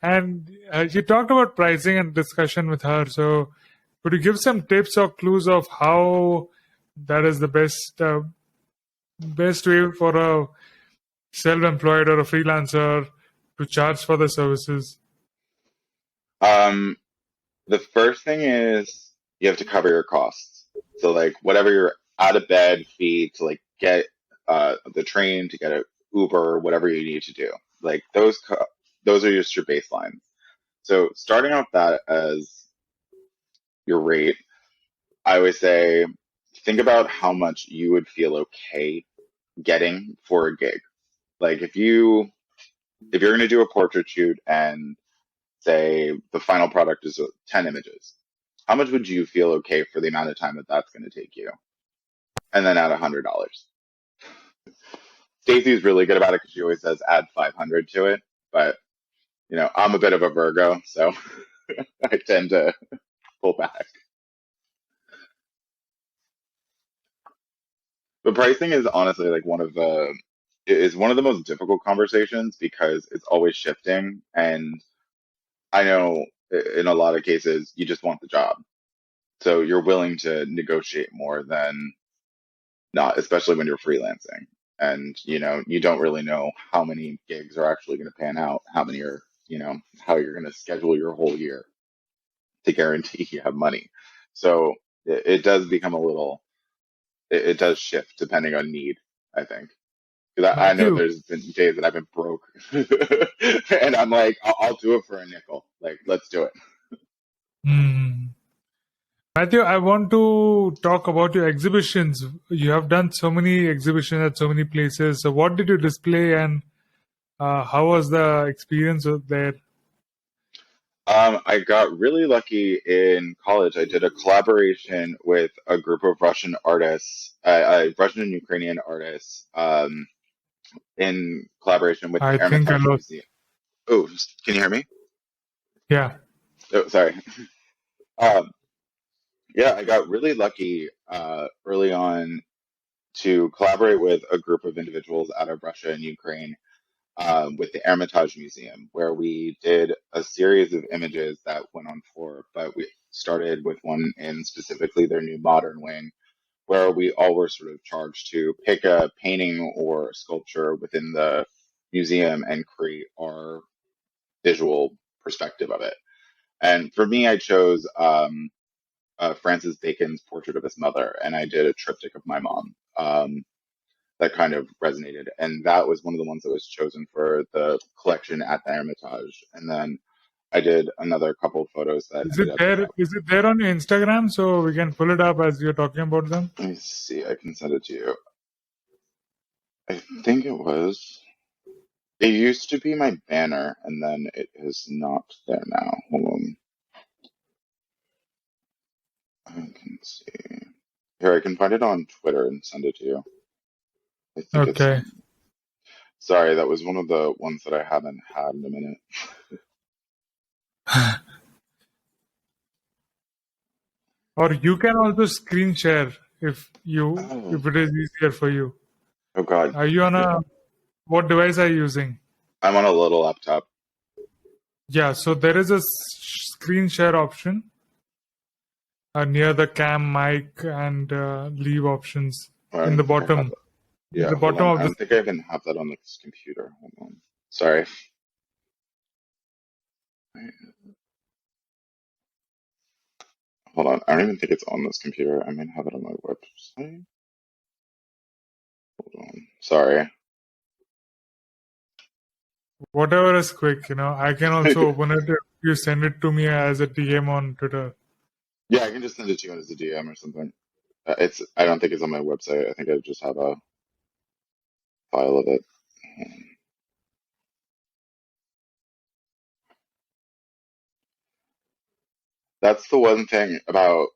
and you talked about pricing and discussion with her. So, could you give some tips or clues of how that is the best way for a self-employed or a freelancer to charge for the services? um, the first thing is you have to cover your costs. So like whatever your out of bed fee to like get the train, to get a Uber, whatever you need to do, like those are just your baselines. So starting off that as your rate, I would say think about how much you would feel okay getting for a gig. Like if you're going to do a portrait shoot and say the final product is 10 images, how much would you feel okay for the amount of time that that's going to take you? And then add $100. Stacey's really good about it because she always says add 500 to it. But, I'm a bit of a Virgo, so I tend to pull back. But pricing is honestly like one of the it is one of the most difficult conversations because it's always shifting. And I know in a lot of cases, you just want the job. So you're willing to negotiate more than not, especially when you're freelancing. And, you don't really know how many gigs are actually going to pan out, how many are, how you're going to schedule your whole year to guarantee you have money. So it does become a little, it does shift depending on need, I think. Because I know Matthew, there's been days that I've been broke, and I'm like, I'll do it for a nickel. Like, let's do it. hmm. Matthew, I want to talk about your exhibitions. You have done so many exhibitions at so many places. So, what did you display, and how was the experience there? I got really lucky in college. I did a collaboration with a group of Russian artists, Russian and Ukrainian artists, in collaboration with the I think I Hermitage lost. Museum. Oh, can you hear me? Yeah. Oh, sorry. Um, yeah, I got really lucky early on to collaborate with a group of individuals out of Russia and Ukraine with the Hermitage Museum, where we did a series of images that went on tour. But we started with one in specifically their new modern wing, where we all were sort of charged to pick a painting or a sculpture within the museum and create our visual perspective of it. And for me, I chose Francis Bacon's portrait of his mother, and I did a triptych of my mom. That kind of resonated. And that was one of the ones that was chosen for the collection at the Hermitage. And then I did another couple of photos that Is ended it up in there? that. Is it there on your Instagram so we can pull it up as you're talking about them? Let me see, I can send it to you. I think it was. It used to be my banner, and then it is not there now. Hold on. I can see. Here, I can find it on Twitter and send it to you. I think it's Okay. on. Sorry, that was one of the ones that I haven't had in a minute. Or you can also screen share Oh, if it is easier for you. oh God. Are you on a what device are you using? I'm on a little laptop. Yeah, so there is a screen share option near the cam, mic, and leave options I in don't the think I have bottom. that. In Yeah, the hold bottom on. of I the don't think I even have that on this computer. Hold on. Sorry. Hold on. I don't even think it's on this computer. I might have it on my website. Hold on. Sorry. whatever is quick, I can also open it if you send it to me as a DM on Twitter. Yeah, I can just send it to you as a DM or something. I don't think it's on my website. I think I just have a file of it. That's the one thing about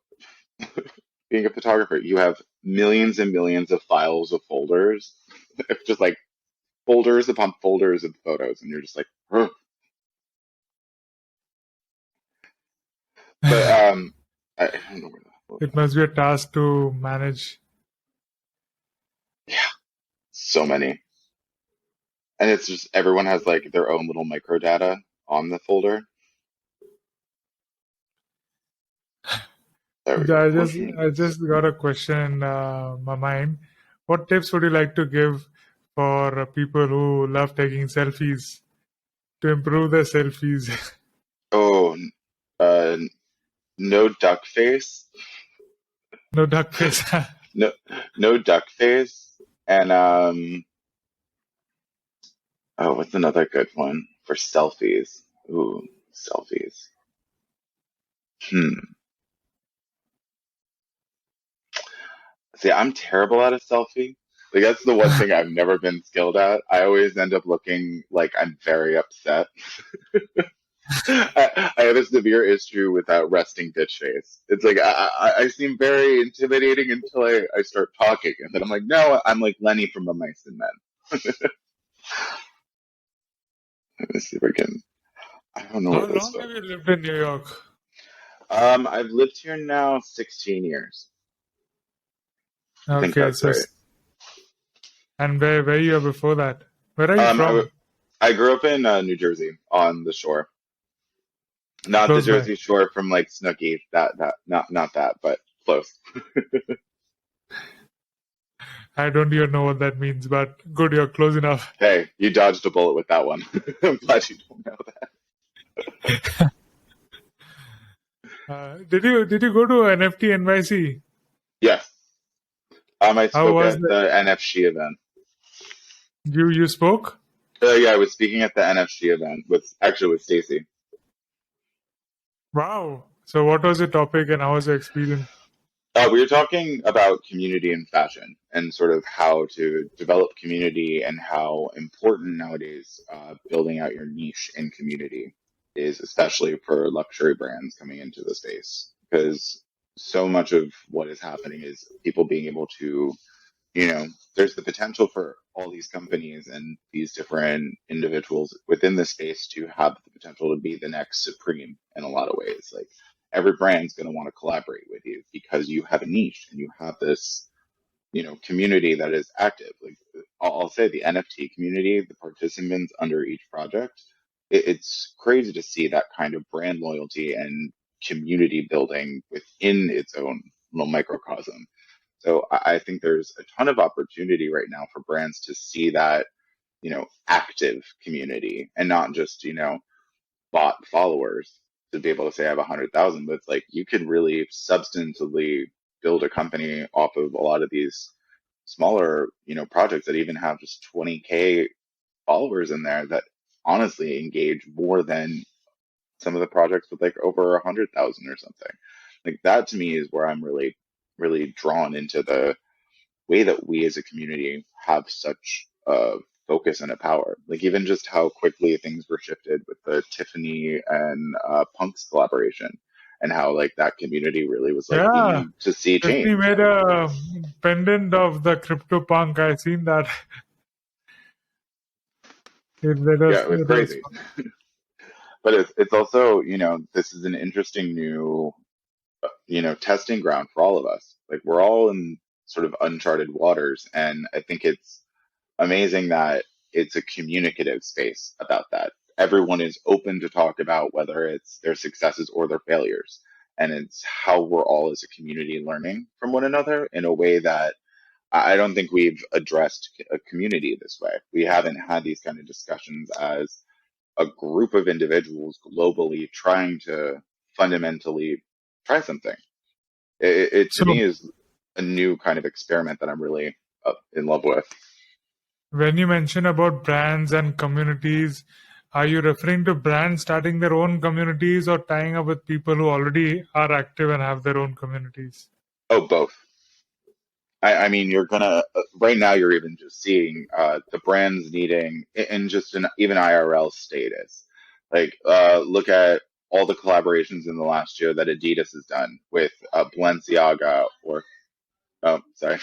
being a photographer. You have millions and millions of files of folders. It's just like folders upon folders of photos, and you're just like, "Ugh." But I don't know where the hell It must be a task to manage. Yeah, so many. And it's just everyone has like their own little microdata on the folder. There we go. I just got a question in my mind. What tips would you like to give for people who love taking selfies to improve their selfies? Oh, uh, no duck face. No duck face. No, no duck face. And oh, what's another good one for selfies? Ooh, selfies. Hmm. See, I'm terrible at a selfie. Like that's the one thing I've never been skilled at. I always end up looking like I'm very upset. I have a severe issue with that resting bitch face. It's like I seem very intimidating until I start talking, and then I'm like, no, I'm like Lenny from The Mice and Men. Let me see if I can. I don't know How where this long have photo. you lived in New York? I've lived here now 16 years. I think Okay, that's so right. And where you are before that? Where are you Um, I, from? I grew up in New Jersey on the shore, not the Close by. Jersey Shore from like Snooki. That not that, but close. I don't even know what that means, but good, you're close enough. Hey, you dodged a bullet with that one. I'm glad you don't know that. Did you go to NFT NYC? Yes, I How spoke was at that? the NFC event. You spoke? Yeah, I was speaking at the NFC event with Stacy. Wow. So what was the topic and how was the experience? We were talking about community and fashion and sort of how to develop community and how important nowadays building out your niche in community is, especially for luxury brands coming into the space. Because so much of what is happening is people being able to, you know, there's the potential for all these companies and these different individuals within the space to have the potential to be the next supreme in a lot of ways. Like every brand's going to want to collaborate with you because you have a niche and you have this, community that is active. Like I'll say the NFT community, the participants under each project, it's crazy to see that kind of brand loyalty and community building within its own little microcosm. So I think there's a ton of opportunity right now for brands to see that, active community and not just, bot followers to be able to say I have 100,000, but it's like you could really substantively build a company off of a lot of these smaller, projects that even have just 20K followers in there that honestly engage more than some of the projects with like over 100,000 or something. Like that to me is where I'm really, really drawn into the way that we as a community have such a focus and a power. Like even just how quickly things were shifted with the Tiffany and Punk's collaboration, and how like that community really was like Yeah. beginning to see Tiffany change. made a pendant of the crypto punk. I seen that. It, it Yeah, was it was it was crazy. But it's also, this is an interesting new, testing ground for all of us. Like we're all in sort of uncharted waters, and I think it's amazing that it's a communicative space about that. Everyone is open to talk about whether it's their successes or their failures. And it's how we're all as a community learning from one another in a way that I don't think we've addressed a community this way. We haven't had these kind of discussions as a group of individuals globally trying to fundamentally try something. It to so. me is a new kind of experiment that I'm really in love with. When you mention about brands and communities, are you referring to brands starting their own communities or tying up with people who already are active and have their own communities? Oh, both. I mean, you're gonna right now. You're even just seeing the brands needing, and just an even IRL status. Like, look at all the collaborations in the last year that Adidas has done with Balenciaga or oh, sorry,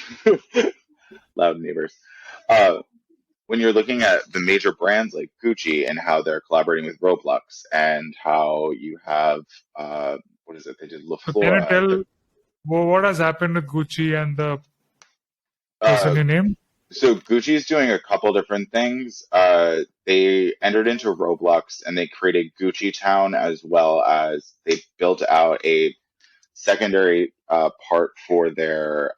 loud neighbors. Uh, when you're looking at the major brands like Gucci and how they're collaborating with Roblox and how you have what is it? They did La So can you Flora. tell what has happened with Gucci and the person Uh, you named? So Gucci's doing a couple different things. They entered into Roblox and they created Gucci Town, as well as they built out a secondary part for their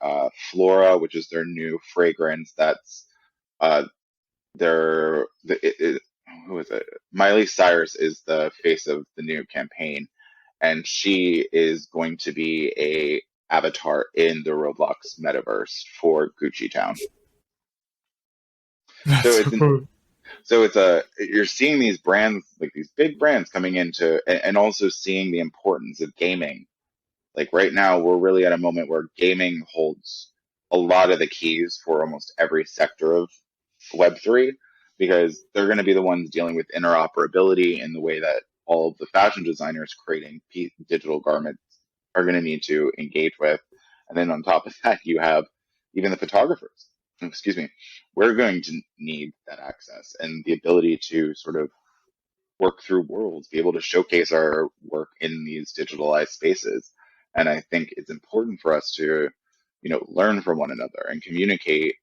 Flora, which is their new fragrance. That's uh, who is it? Miley Cyrus is the face of the new campaign, and she is going to be a avatar in the Roblox metaverse for Gucci Town. So That's so it's cool. So you're seeing these brands, like these big brands coming into, and also seeing the importance of gaming. Like right now, we're really at a moment where gaming holds a lot of the keys for almost every sector of Web3, because they're going to be the ones dealing with interoperability in the way that all of the fashion designers creating digital garments are going to need to engage with. And then on top of that, you have even the photographers. Excuse me. We're going to need that access and the ability to sort of work through worlds, be able to showcase our work in these digitalized spaces. And I think it's important for us to, learn from one another and communicate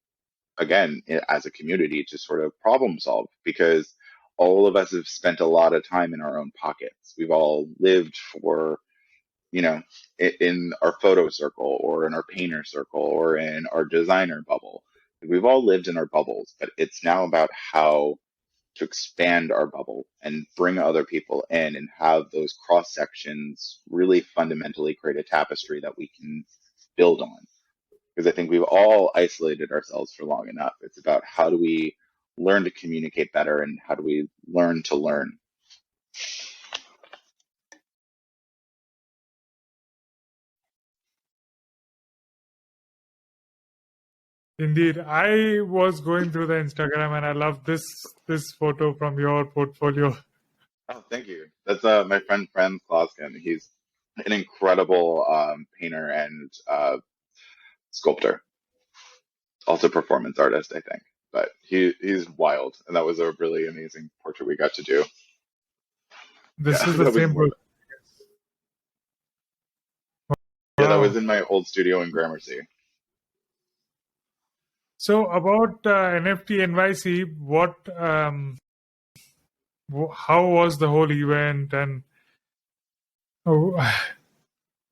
again, as a community to sort of problem solve, because all of us have spent a lot of time in our own pockets. We've all lived for, you know, in our photo circle or in our painter circle or in our designer bubble. We've all lived in our bubbles, but it's now about how to expand our bubble and bring other people in and have those cross sections really fundamentally create a tapestry that we can build on. Because I think we've all isolated ourselves for long enough. It's about how do we learn to communicate better and how do we learn to learn. Indeed, I was going through the Instagram and I love this photo from your portfolio. Oh, thank you. That's my friend Franz Kloskin. He's an incredible painter and sculptor, also performance artist, I think. But he's wild, and that was a really amazing portrait we got to do. This Yeah, is the that was same person. yeah, that was Wow. in my old studio in Gramercy. So about NFT NYC, how was the whole event and oh,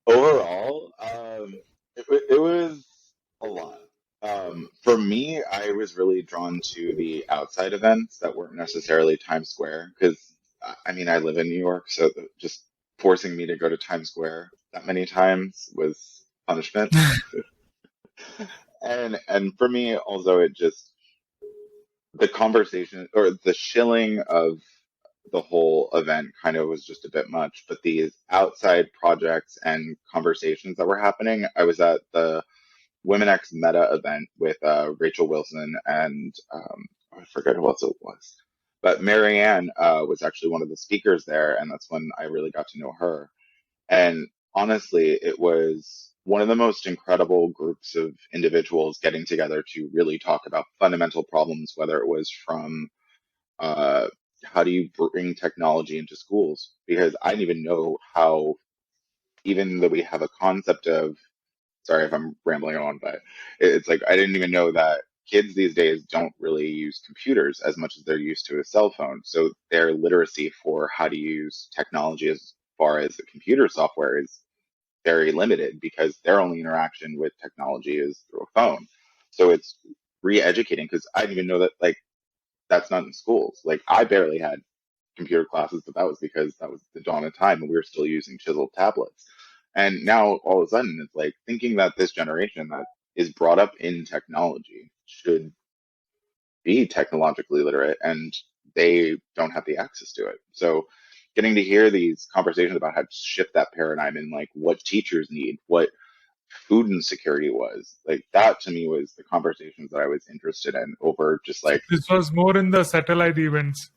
Overall, it was a lot. For me, I was really drawn to the outside events that weren't necessarily Times Square because I mean I live in New York, so just forcing me to go to Times Square that many times was punishment. And for me, also it just the conversation or the shilling of the whole event kind of was just a bit much. But these outside projects and conversations that were happening, I was at the Women X Meta event with Rachel Wilson and I forget who else it was. But Marianne was actually one of the speakers there, and that's when I really got to know her. And honestly, it was one of the most incredible groups of individuals getting together to really talk about fundamental problems, whether it was from uh, how do you bring technology into schools? Because I didn't even know how, even though we have a concept of, sorry if I'm rambling on, but it's like I didn't even know that kids these days don't really use computers as much as they're used to a cell phone. So their literacy for how to use technology as far as the computer software is very limited because their only interaction with technology is through a phone. So it's re-educating because I didn't even know that like that's not in schools. Like I barely had computer classes, but that was because that was the dawn of time and we were still using chiseled tablets. And now all of a sudden it's like thinking that this generation that is brought up in technology should be technologically literate and they don't have the access to it. So getting to hear these conversations about how to shift that paradigm and like what teachers need, what food insecurity was, like that to me was the conversations that I was interested in over just so like this was more in the satellite events.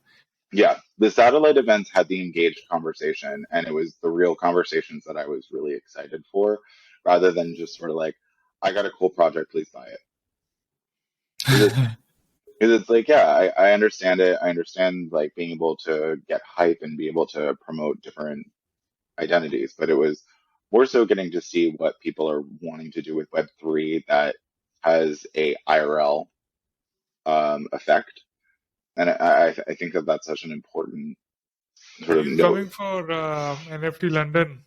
yeah, the satellite events had the engaged conversation, and it was the real conversations that I was really excited for, rather than just sort of like, I got a cool project, please buy it. Because it's like, yeah, I understand it. I understand like being able to get hype and be able to promote different identities, but it was more so getting to see what people are wanting to do with Web3 that has a IRL effect. And I think that that's such an important Are sort of you note. coming for NFT London?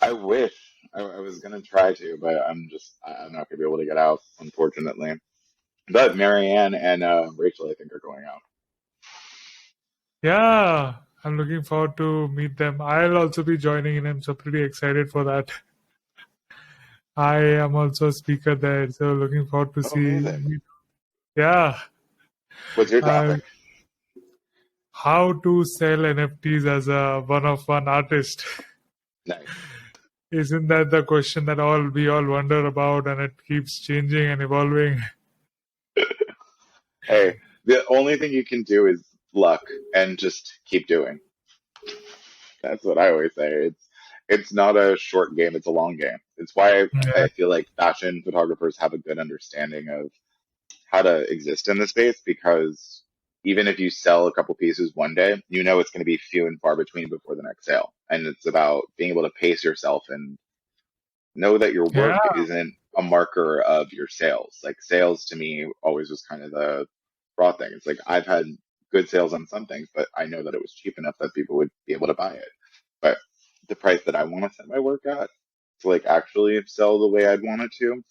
I wish I was gonna try to, but I'm not gonna be able to get out, unfortunately. But Marianne and Rachel, I think, are going out. Yeah, I'm looking forward to meet them. I'll also be joining in. I'm so pretty excited for that. I am also a speaker there, so looking forward to Oh, see. amazing! Yeah, What's your uh, topic? how to sell NFTs as a one-of-one artist. Nice. Isn't that the question that all we all wonder about, and it keeps changing and evolving? Hey, the only thing you can do is luck and just keep doing. That's what I always say. It's not a short game; it's a long game. It's why Yeah, I feel like fashion photographers have a good understanding of how to exist in the space because even if you sell a couple pieces one day, you know it's going to be few and far between before the next sale. And it's about being able to pace yourself and know that your yeah. work isn't. a marker of your sales. Like sales to me always was kind of the raw thing. It's like I've had good sales on some things, but I know that it was cheap enough that people would be able to buy it. But the price that I want to set my work at to like actually sell the way I'd want it to,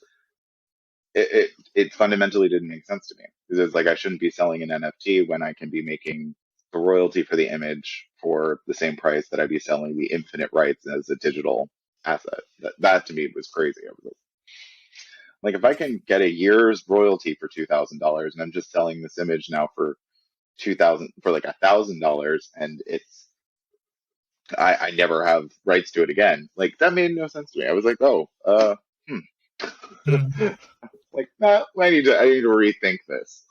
it fundamentally didn't make sense to me because it's like I shouldn't be selling an NFT when I can be making the royalty for the image for the same price that I'd be selling the infinite rights as a digital asset. That to me was crazy. I was like, if I can get a year's royalty for $2,000 and I'm just selling this image now for 2,000 for like $1,000 and I never have rights to it again. Like that made no sense to me. I was like, oh, hmm. Hmm. Like, nah, I need to rethink this.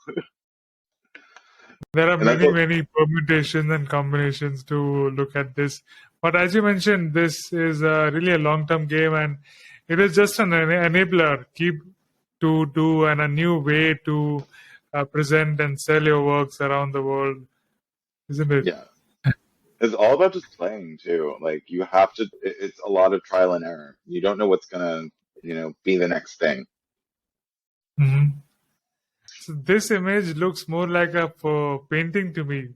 There are And that's many, what, many permutations and combinations to look at this. But as you mentioned, this is really a long-term game, and it is just an enabler. Keep to do and a new way to present and sell your works around the world, isn't it? yeah, it's all about just playing too. Like you have to, it's a lot of trial and error. You don't know what's gonna, be the next thing. Hmm. So this image looks more like a painting to me.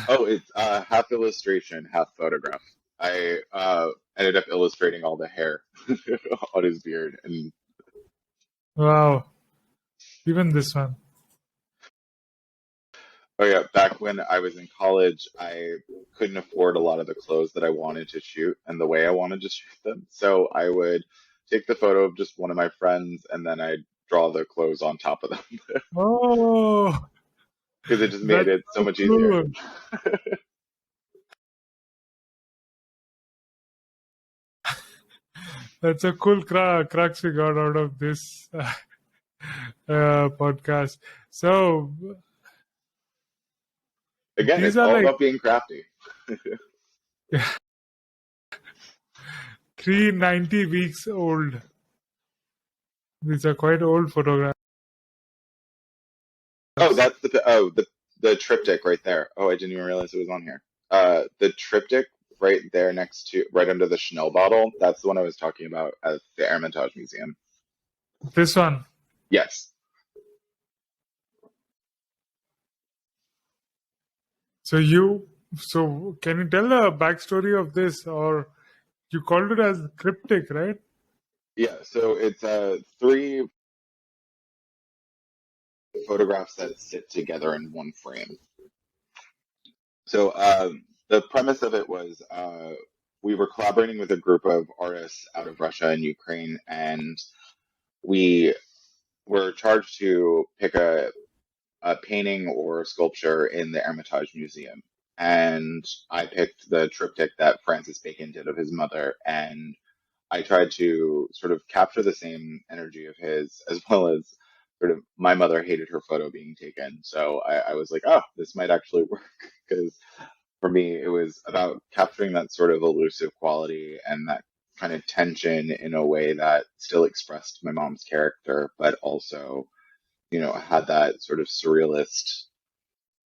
Oh, it's half illustration, half photograph. I ended up illustrating all the hair on his beard, and Wow, even this one. oh yeah, back when I was in college, I couldn't afford a lot of the clothes that I wanted to shoot and the way I wanted to shoot them. So I would take the photo of just one of my friends, and then I'd draw the clothes on top of them Oh, because it just made that's it so so much easier. cool. That's a cool crux we got out of this podcast. So Again, these it's are all like about being crafty. 390 weeks old. These are quite old photographs. Oh, that's the triptych right there. Oh, I didn't even realize it was on here. The triptych right there next to right under the Chanel bottle. That's the one I was talking about at the Hermitage Museum. This one. Yes. So can you tell the backstory of this, or you called it as cryptic, right? Yeah. So it's three photographs that sit together in one frame. So the premise of it was we were collaborating with a group of artists out of Russia and Ukraine, and we were charged to pick a painting or sculpture in the Hermitage Museum. And I picked the triptych that Francis Bacon did of his mother, and I tried to sort of capture the same energy of his, as well as sort of my mother hated her photo being taken. So I was like, oh, this might actually work because for me, it was about capturing that sort of elusive quality and that kind of tension in a way that still expressed my mom's character, but also, had that sort of surrealist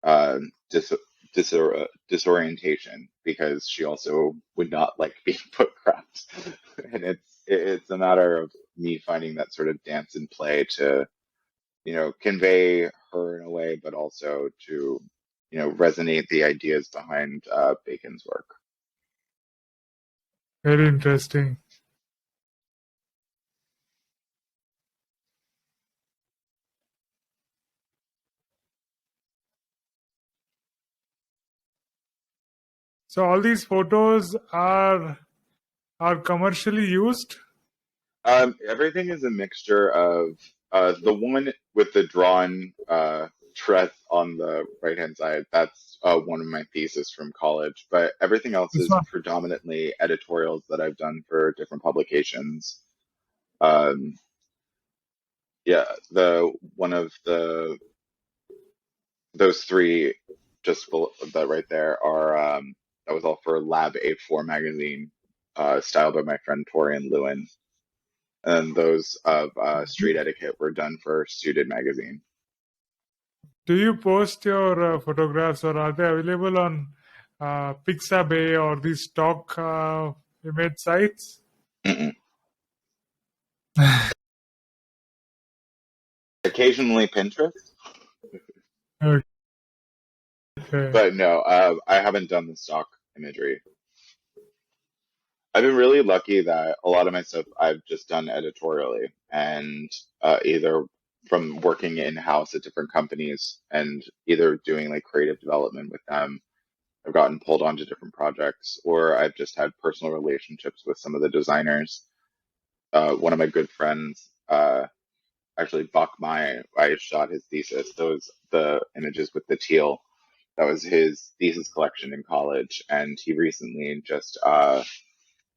uh, dis- disorientation because she also would not like being photographed. And it's a matter of me finding that sort of dance and play to convey her in a way, but also to resonate the ideas behind Bacon's work. Very interesting. So all these photos are commercially used. Everything is a mixture of the one with the drawn dress on the right hand side. That's one of my thesis from college, but everything else This is one. predominantly editorials that I've done for different publications. Um, yeah, the one of those three just that right there are that was all for Lab A4 magazine, styled by my friend Torian Lewin. And those of Street Etiquette were done for Suited magazine. Do you post your photographs, or are they available on Pixabay or these stock image sites? Mm-mm. occasionally Pinterest, Okay. but no, I haven't done the stock imagery. I've been really lucky that a lot of my stuff I've just done editorially, and either from working in-house at different companies and either doing like creative development with them, I've gotten pulled onto different projects, or I've just had personal relationships with some of the designers. One of my good friends, actually Buck Mai, I shot his thesis. Those the images with the teal. That was his thesis collection in college, and he recently just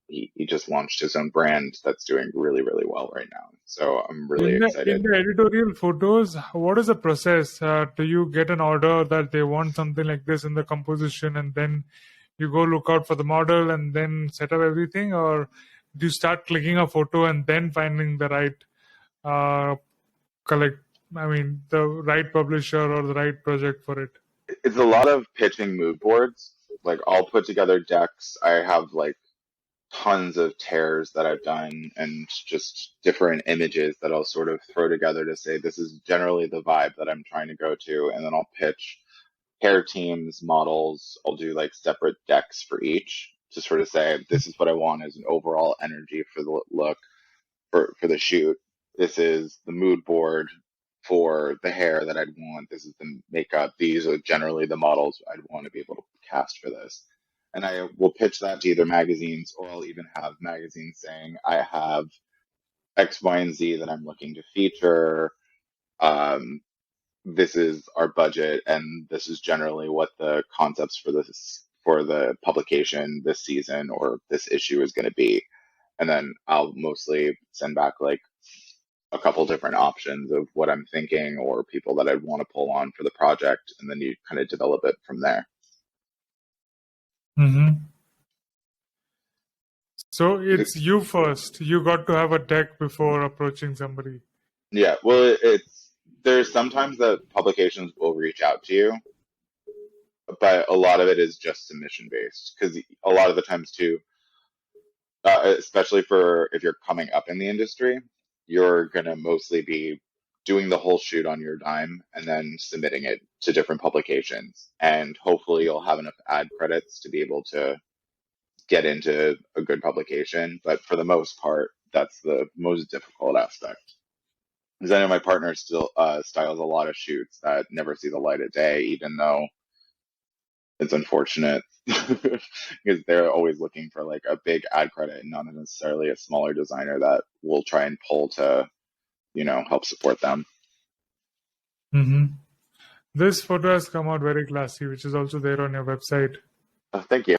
he just launched his own brand that's doing really, really well right now. So I'm really In excited. the editorial photos, what is the process? Do you get an order that they want something like this in the composition, and then you go look out for the model and then set up everything, or do you start clicking a photo and then finding the right uh, collect? I mean, the right publisher or the right project for it. It's a lot of pitching mood boards. Like I'll put together decks. I have like tons of tears that I've done and just different images that I'll sort of throw together to say this is generally the vibe that I'm trying to go to, and then I'll pitch hair teams, models. I'll do like separate decks for each to sort of say this is what I want as an overall energy for the look for the shoot. This is the mood board for the hair that I'd want. This is the makeup. These are generally the models I'd want to be able to cast for this. And I will pitch that to either magazines, or I'll even have magazines saying I have X, Y, and Z that I'm looking to feature. Um, this is our budget, and this is generally what the concepts for the publication this season or this issue is going to be. And then I'll mostly send back like a couple different options of what I'm thinking or people that I'd want to pull on for the project, and then you kind of develop it from there. Mm-hmm. So it's you first. You got to have a deck before approaching somebody. Yeah, well, there's sometimes that publications will reach out to you, but a lot of it is just submission based because a lot of the times too, especially for if you're coming up in the industry, you're gonna mostly be doing the whole shoot on your dime and then submitting it to different publications, and hopefully you'll have enough ad credits to be able to get into a good publication. But for the most part, that's the most difficult aspect. Because I know my partner still styles a lot of shoots that never see the light of day, even though it's unfortunate because they're always looking for like a big ad credit and not necessarily a smaller designer that will try and pull to, help support them. Mm-hmm. This photo has come out very classy, which is also there on your website. Thank you.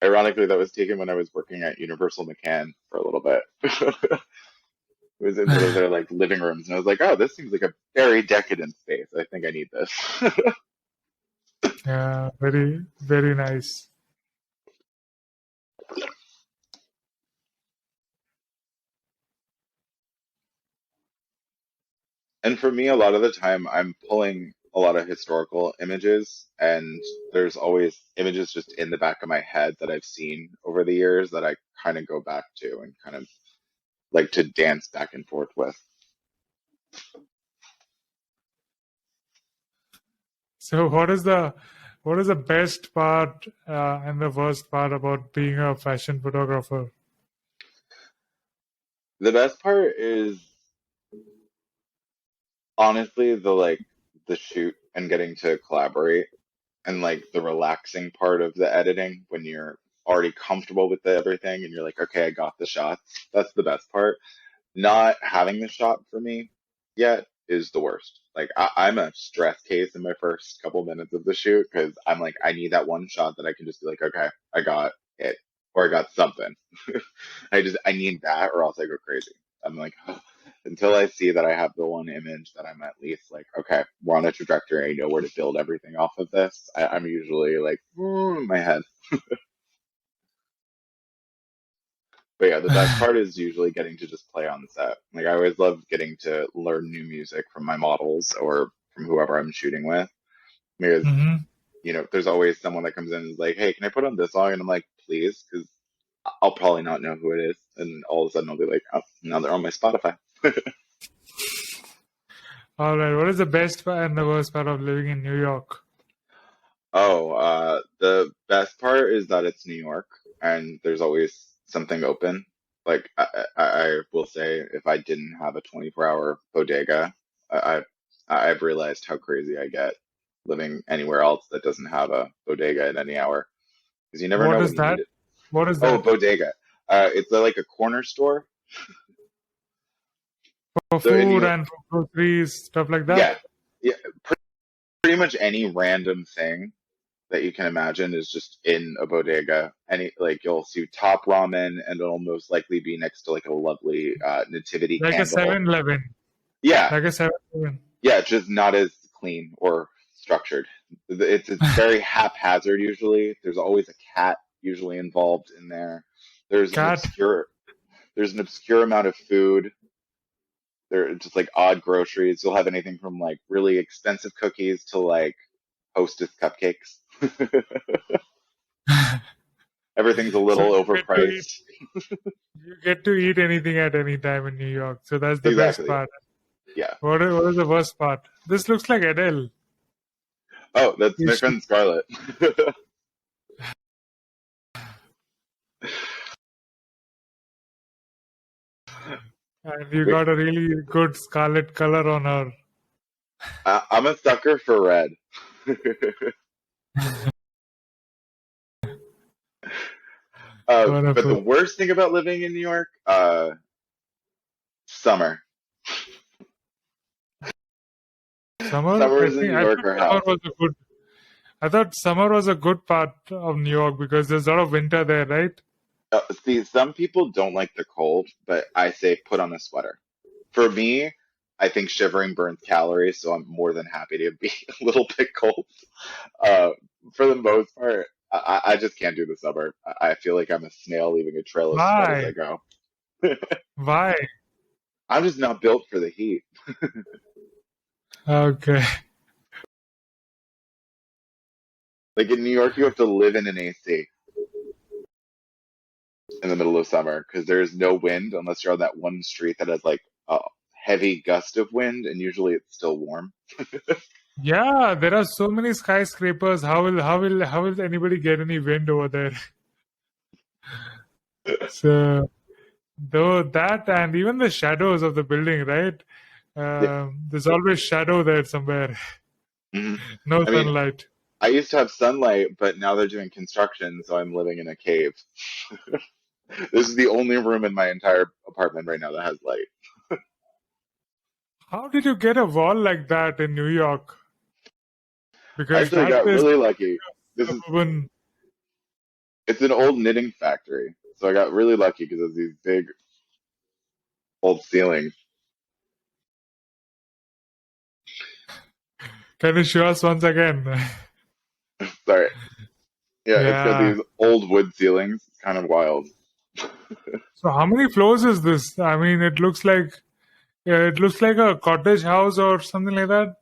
Ironically, that was taken when I was working at Universal McCann for a little bit. It was in one of their like living rooms, and I was like, "Oh, this seems like a very decadent space. I think I need this." Yeah, very, very nice. And for me, a lot of the time, I'm pulling a lot of historical images, and there's always images just in the back of my head that I've seen over the years that I kind of go back to and kind of like to dance back and forth with. So, what is the best part and the worst part about being a fashion photographer? The best part is honestly the shoot and getting to collaborate, and like the relaxing part of the editing when you're already comfortable with everything and you're like, okay, I got the shots. That's the best part. Not having the shot for me yet is the worst. Like I'm a stress case in my first couple minutes of the shoot because I'm like, I need that one shot that I can just be like, okay, I got it, or I got something. I need that, or else I go crazy. I'm like, until I see that I have the one image that I'm at least like, okay, we're on a trajectory. I know where to build everything off of this. I'm usually like, in my head. But yeah, the best part is usually getting to just play on set. Like I always love getting to learn new music from my models or from whoever I'm shooting with. Because, Mm-hmm. there's always someone that comes in and is like, hey, can I put on this song? And I'm like, please, because I'll probably not know who it is. And all of a sudden I'll be like, oh, now they're on my Spotify. All right. What is the best part and the worst part of living in New York? The best part is that it's New York and there's always something open. Like I will say, if I didn't have a 24-hour bodega, I I've realized how crazy I get living anywhere else that doesn't have a bodega at any hour because you never What know is when you need that? it. What is Oh, that? bodega. It's like a corner store. For So food and for groceries, stuff like that? yeah, yeah, pretty much any random thing that you can imagine is just in a bodega. Any like you'll see top ramen, and it'll most likely be next to like a lovely nativity Like a candle. 7-Eleven. Yeah, Like a 7-Eleven. yeah, just not as clean or structured. It's very haphazard usually. There's always a cat usually involved in there. There's an Cat. obscure there's an obscure amount of food. There are just like odd groceries. You'll have anything from like really expensive cookies to like Hostess cupcakes. Everything's a So little overpriced. you get to eat anything at any time in New York. So that's the best Exactly. part. Yeah. What is the worst part? This looks like Adele. Oh, that's my Is she- friend Scarlett. And you Wait, got a really good scarlet color on her. I'm a sucker for red. But the Wonderful. worst thing about living in New York, summer. Summer, Summers in New I York thought are summer hell. was a good. I thought summer was a good part of New York because there's a lot of winter there, right? See, some people don't like the cold, but I say put on a sweater. For me, I think shivering burns calories, so I'm more than happy to be a little bit cold. Uh, for the most part, I just can't do the summer. I feel like I'm a snail leaving a trail of sweat as Why? I go. Why? I'm just not built for the heat. Okay. Like in New York, you have to live in an AC in the middle of summer because there's no wind unless you're on that one street that has like a heavy gust of wind, and usually it's still warm. Yeah, there are so many skyscrapers. How will anybody get any wind over there? So though that and even the shadows of the building, right? Yeah. There's always shadow there somewhere. Mhm. No I mean, sunlight. I used to have sunlight, but now they're doing construction, so I'm living in a cave. This is the only room in my entire apartment right now that has light. How did you get a wall like that in New York? I Because actually that got is really lucky. This is suburban. It's an old knitting factory, so I got really lucky because of these big old ceilings. Can you show us once again? Sorry. Yeah, it's got Yeah. these old wood ceilings. It's kind of wild. So how many floors is this? I mean, it looks like a cottage house or something like that.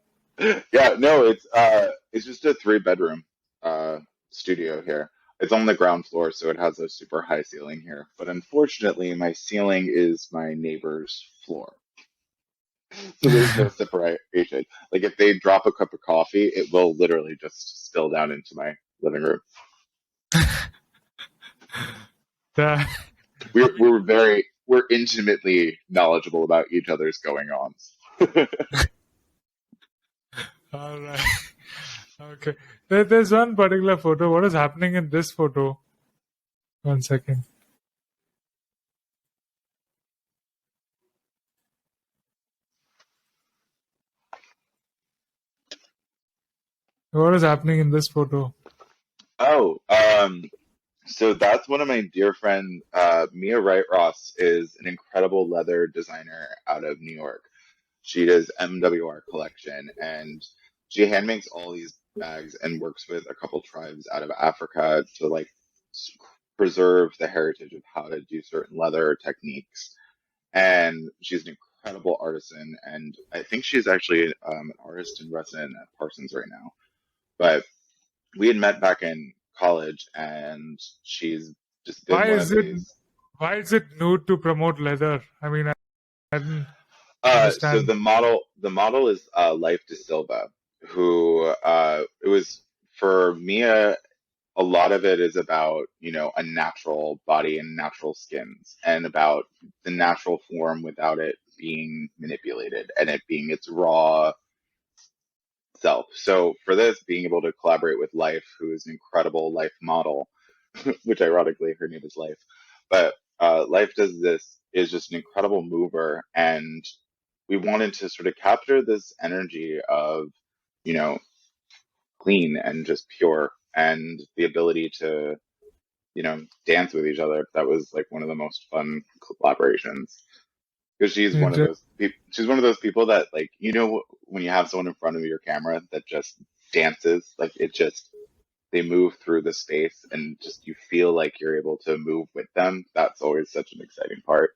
Yeah, no, it's just a three-bedroom uh studio here. It's on the ground floor, so it has a super high ceiling here. But unfortunately, my ceiling is my neighbor's floor. So there's no separation. Like if they drop a cup of coffee, it will literally just spill down into my living room. The- We're intimately knowledgeable about each other's going ons. All right. Okay. There's one particular photo. What is happening in this photo? One second. What is happening in this photo? Oh, so that's one of my dear friend, Mia Wright Ross is an incredible leather designer out of New York. She does MWR collection and she hand makes all these bags and works with a couple tribes out of Africa to like s- preserve the heritage of how to do certain leather techniques. And she's an incredible artisan, and I think she's actually an artist in resident at Parsons right now. But we had met back in college, and she's just been Why one of is it these. why is it nude to promote leather? I mean, I didn't. So understand. the model is Life de Silva, who it was for me a lot of it is about, a natural body and natural skins and about the natural form without it being manipulated and it being its raw self. So for this, being able to collaborate with Life, who is an incredible life model, which ironically her name is Life, but Life does this is just an incredible mover, and we wanted to sort of capture this energy of, you know, clean and just pure, and the ability to, dance with each other. That was like one of the most fun collaborations because Inter- she's one of those people that, like, when you have someone in front of your camera that just dances, like it just they move through the space and just you feel like you're able to move with them. That's always such an exciting part.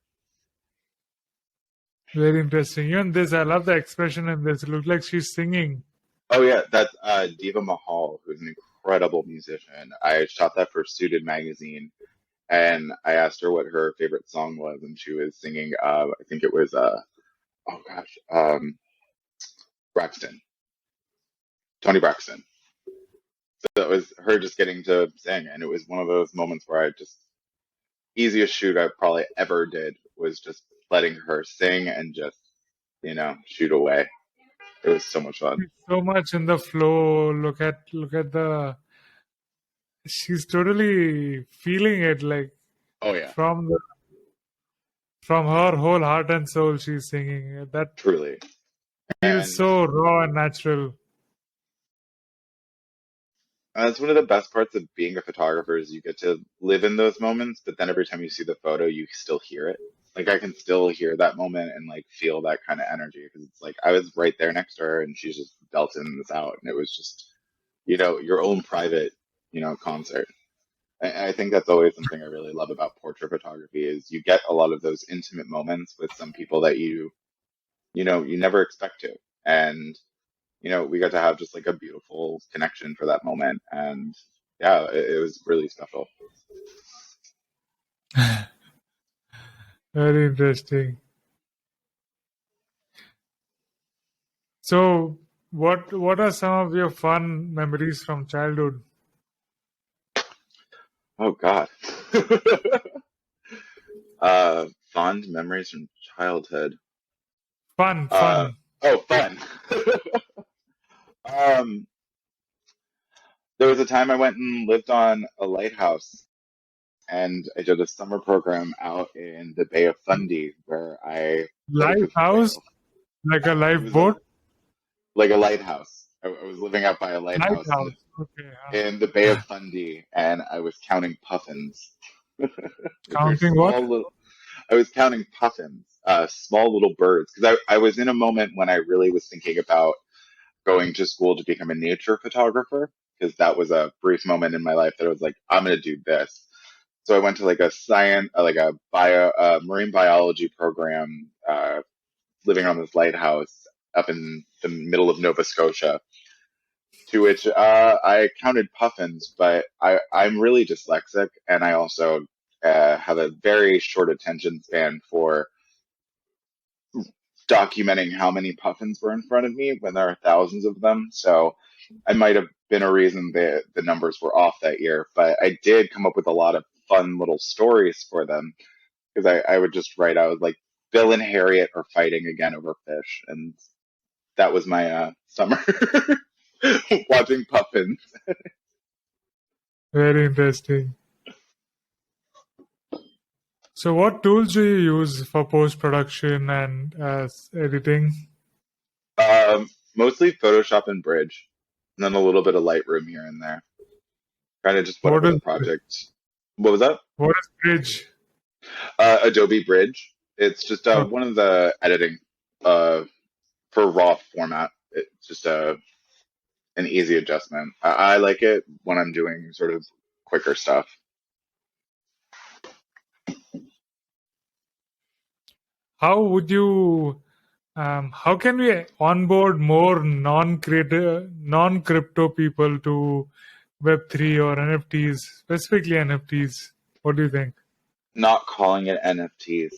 Very interesting. Even this, I love the expression in this. It looks like she's singing. Oh yeah, that's Diva Mahal, who's an incredible musician. I shot that for Suited magazine, and I asked her what her favorite song was, and she was singing. I think it was oh gosh, Braxton, Tony Braxton. So it was her just getting to sing, and it was one of those moments where I just easiest shoot I probably ever did was just letting her sing and just shoot away. It was so much fun. She's so much in the flow. Look at the. She's totally feeling it, like Oh yeah, from the from her whole heart and soul. She's singing. That truly. feels And so raw and natural. that's one of the best parts of being a photographer is you get to live in those moments, but then every time you see the photo, you still hear it. Like I can still hear that moment and like feel that kind of energy because it's like I was right there next to her and she's just belting this out, and it was just your own private concert. I think that's always something I really love about portrait photography is you get a lot of those intimate moments with some people that you never expect to, and we got to have just like a beautiful connection for that moment. And yeah, it was really special. Very interesting. So, what are some of your fun memories from childhood? Oh God. Fond memories from childhood. Fun, Uh, fun. oh, fun. um, there was a time I went and lived on a lighthouse, and I did a summer program out in the Bay of Fundy where I played Live with house, whales. like a It live was a boat. like a lighthouse. I was living out by a lighthouse Lighthouse. Okay. in the Bay of Fundy, and I was counting puffins, which are Counting what? small little. I was counting puffins, small little birds, because I was in a moment when I really was thinking about going to school to become a nature photographer, because that was a brief moment in my life that I was like, I'm going to do this. So I went to like a science, like a marine biology program, living on this lighthouse up in the middle of Nova Scotia, to which I counted puffins, but I'm really dyslexic, and I also have a very short attention span for documenting how many puffins were in front of me when there are thousands of them. So I might have been a reason that the numbers were off that year, but I did come up with a lot of fun little stories for them because I would just write, I was like, Bill and Harriet are fighting again over fish. And that was my summer watching puffins. Very interesting. So, what tools do you use for post production and editing? Mostly Photoshop and Bridge, and then a little bit of Lightroom here and there. Kind of just What whatever is the project. What was that? what is Bridge? Adobe Bridge. It's just Okay. one of the editing uh, for raw format. It's just an easy adjustment. I like it when I'm doing sort of quicker stuff. How would you? How can we onboard more non-creator, non-crypto people to Web3 or NFTs, specifically NFTs? What do you think? Not calling it NFTs.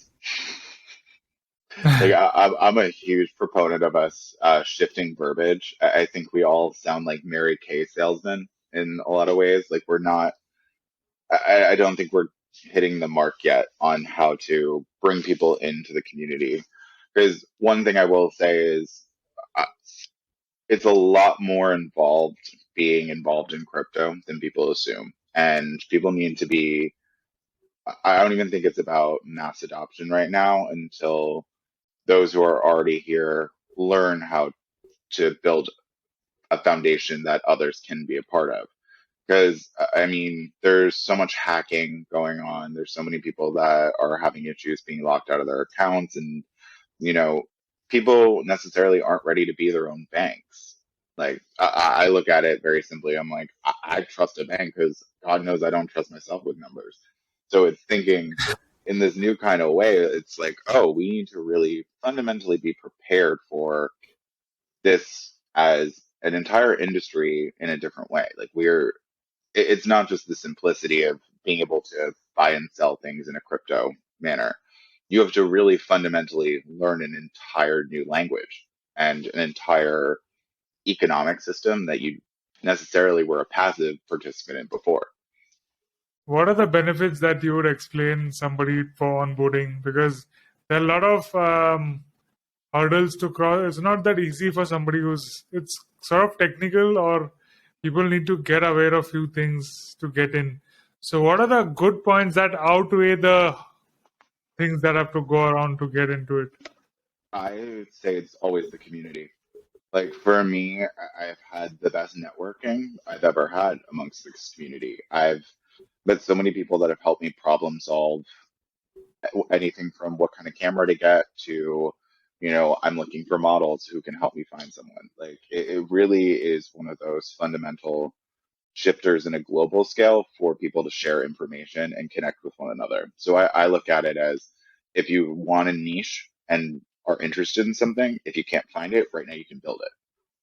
Like I'm a huge proponent of us shifting verbiage. I think we all sound like Mary Kay salesmen in a lot of ways. Like we're not. I don't think we're hitting the mark yet on how to bring people into the community. Because one thing I will say is uh, it's a lot more involved being involved in crypto than people assume, and people need to be. I don't even think it's about mass adoption right now until those who are already here learn how to build a foundation that others can be a part of. Because, I mean, there's so much hacking going on. There's so many people that are having issues being locked out of their accounts. And, you know, people necessarily aren't ready to be their own banks. Like, I look at it very simply. I'm like, I trust a bank because God knows I don't trust myself with numbers. So it's thinking in this new kind of way, it's like, oh, we need to really fundamentally be prepared for this as an entire industry in a different way. Like it's not just the simplicity of being able to buy and sell things in a crypto manner. You have to really fundamentally learn an entire new language and an entire economic system that you necessarily were a passive participant in before. What are the benefits that you would explain somebody for onboarding? Because there are a lot of hurdles to cross. It's not that easy for somebody it's sort of technical, or people need to get aware of few things to get in. So what are the good points that outweigh the things that have to go around to get into it? I would say it's always the community. Like for me, I've had the best networking I've ever had amongst this community. I've met so many people that have helped me problem solve anything from what kind of camera to get to, I'm looking for models who can help me find someone. Like it really is one of those fundamental shifters in a global scale for people to share information and connect with one another. So I look at it as if you want a niche and are interested in something, if you can't find it right now, you can build it.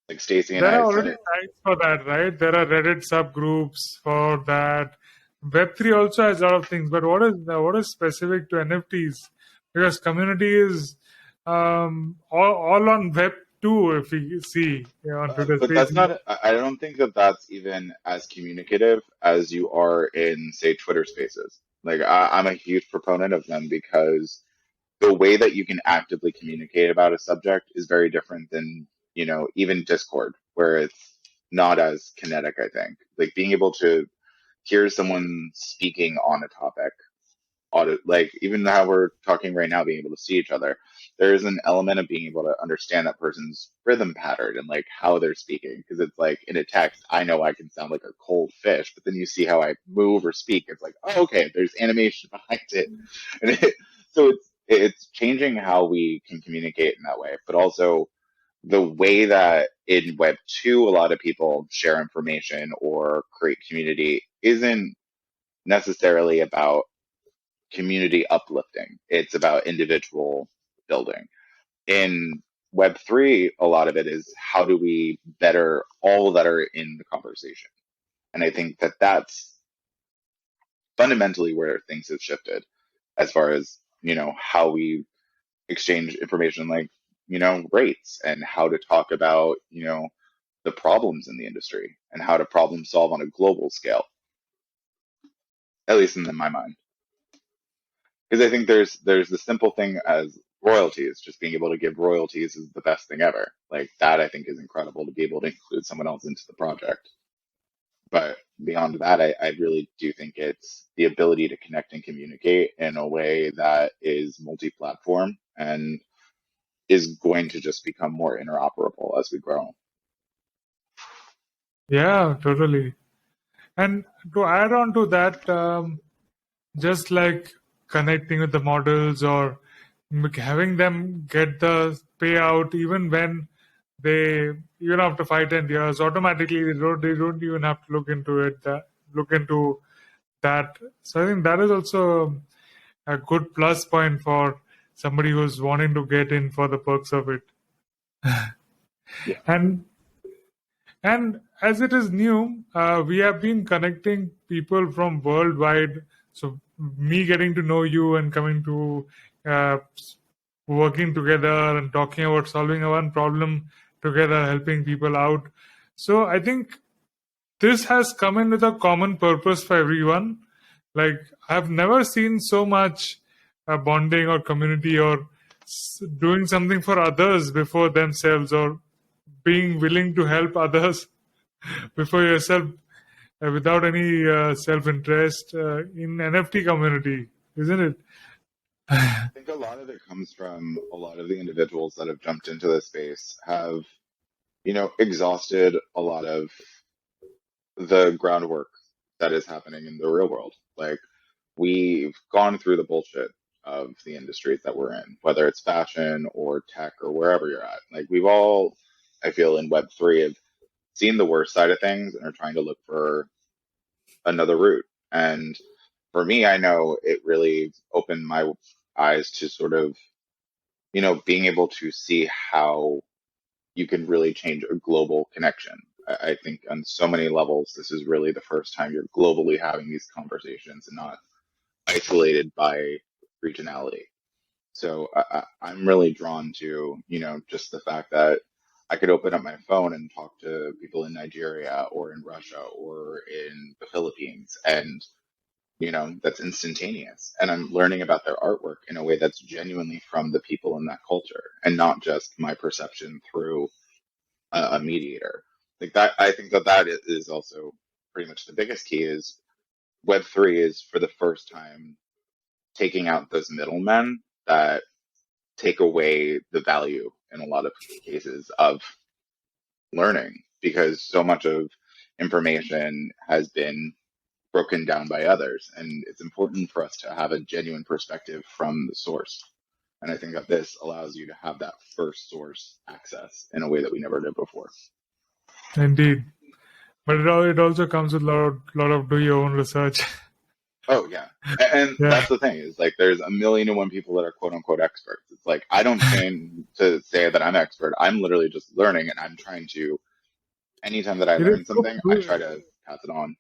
Like Stacy and There are I already said, sites for that, right? There are Reddit subgroups for that. Web3 also has a lot of things, but what is specific to NFTs? Because community is all on Web2, if we see on today's but page. that's not, I don't think that that's even as communicative as you are in, say, Twitter Spaces. Like I'm a huge proponent of them because the way that you can actively communicate about a subject is very different than, even Discord, where it's not as kinetic, I think. Like being able to hear someone speaking on a topic, like even how we're talking right now, being able to see each other, there is an element of being able to understand that person's rhythm pattern and like how they're speaking. Because it's like in a text, I know I can sound like a cold fish, but then you see how I move or speak. It's like, oh, okay, there's animation behind it, and so it's changing how we can communicate in that way, but also the way that in Web 2 a lot of people share information or create community isn't necessarily about community uplifting. It's about individual building. In Web3, a lot of it is how do we better all that are in the conversation. And I think that that's fundamentally where things have shifted as far as, how we exchange information like, rates and how to talk about, the problems in the industry and how to problem solve on a global scale, at least in my mind. Because I think there's the simple thing as royalties. Just being able to give royalties is the best thing ever. Like that, I think is incredible to be able to include someone else into the project. But beyond that, I really do think it's the ability to connect and communicate in a way that is multi-platform and is going to just become more interoperable as we grow. Yeah, totally. And to add on to that, just like connecting with the models or having them get the payout even when they even after 5-10 years automatically they don't even have to look into that. So I think that is also a good plus point for somebody who's wanting to get in for the perks of it. Yeah. And as it is new, we have been connecting people from worldwide. So me getting to know you and coming to uh, working together and talking about solving one problem together, helping people out. So I think this has come in with a common purpose for everyone. Like, I've never seen so much bonding or community or doing something for others before themselves, or being willing to help others before yourself, without any self-interest, in NFT community, isn't it? I think a lot of it comes from a lot of the individuals that have jumped into this space have, exhausted a lot of the groundwork that is happening in the real world. Like, we've gone through the bullshit of the industries that we're in, whether it's fashion or tech or wherever you're at. Like, we've all, I feel, in Web3 have seen the worst side of things and are trying to look for another route. And for me, I know it really opened my eyes to sort of, being able to see how you can really change a global connection. I think on so many levels, this is really the first time you're globally having these conversations and not isolated by regionality. So I'm really drawn to, just the fact that I could open up my phone and talk to people in Nigeria or in Russia or in the Philippines, and that's instantaneous. And I'm learning about their artwork in a way that's genuinely from the people in that culture and not just my perception through a mediator. Like that, I think that is also pretty much the biggest key is Web3 is for the first time taking out those middlemen that take away the value in a lot of cases of learning, because so much of information has been broken down by others, and it's important for us to have a genuine perspective from the source. And I think that this allows you to have that first source access in a way that we never did before. Indeed. But it also comes with a lot of do your own research. Oh yeah. And Yeah. that's the thing is like there's a million and one people that are quote unquote experts. It's like I don't claim to say that I'm expert. I'm literally just learning, and I'm trying to anytime that I It is learn so something, I try fluid. to pass it on.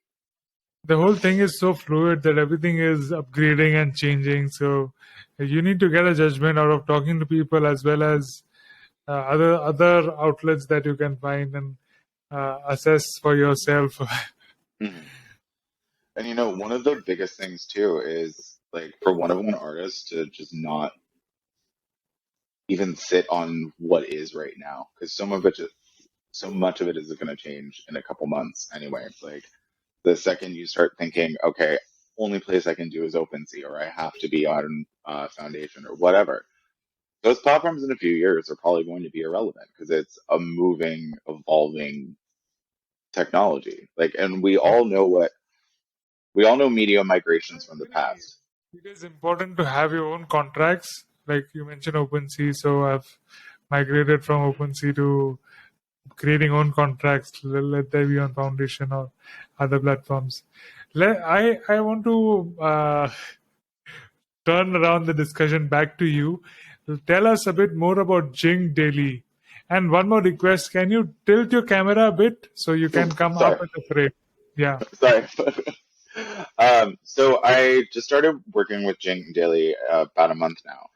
The whole thing is so fluid that everything is upgrading and changing. So you need to get a judgment out of talking to people, as well as other outlets that you can find and assess for yourself. Mhm. And one of the biggest things too is like for one of an artist to just not even sit on what is right now, because so much of it is going to change in a couple months anyway. It's like the second you start thinking, okay, only place I can do is OpenSea, or I have to be on Foundation or whatever. Those platforms in a few years are probably going to be irrelevant because it's a moving, evolving technology. Like, and we all know media migrations from the Definitely, past. it is important to have your own contracts. Like you mentioned OpenSea, so I've migrated from OpenSea to creating own contracts. Let they be on Foundation or other platforms. I want to turn around the discussion back to you. Tell us a bit more about Jing Daily. And one more request: can you tilt your camera a bit so you can come up Sorry, at the frame? Yeah. sorry. So I just started working with Jing Daily about a month now.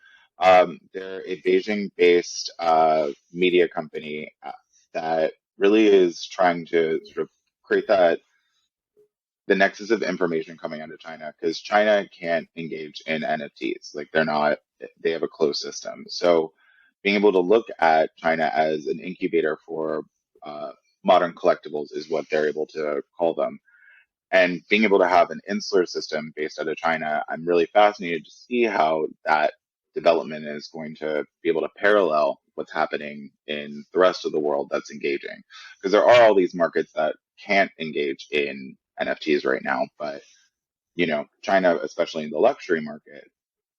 They're a Beijing-based media company that really is trying to sort of create the nexus of information coming out of China, because China can't engage in NFTs. Like they have a closed system. So being able to look at China as an incubator for modern collectibles is what they're able to call them. And being able to have an insular system based out of China, I'm really fascinated to see how that development is going to be able to parallel what's happening in the rest of the world that's engaging. Because there are all these markets that can't engage in NFTs right now, but China, especially in the luxury market,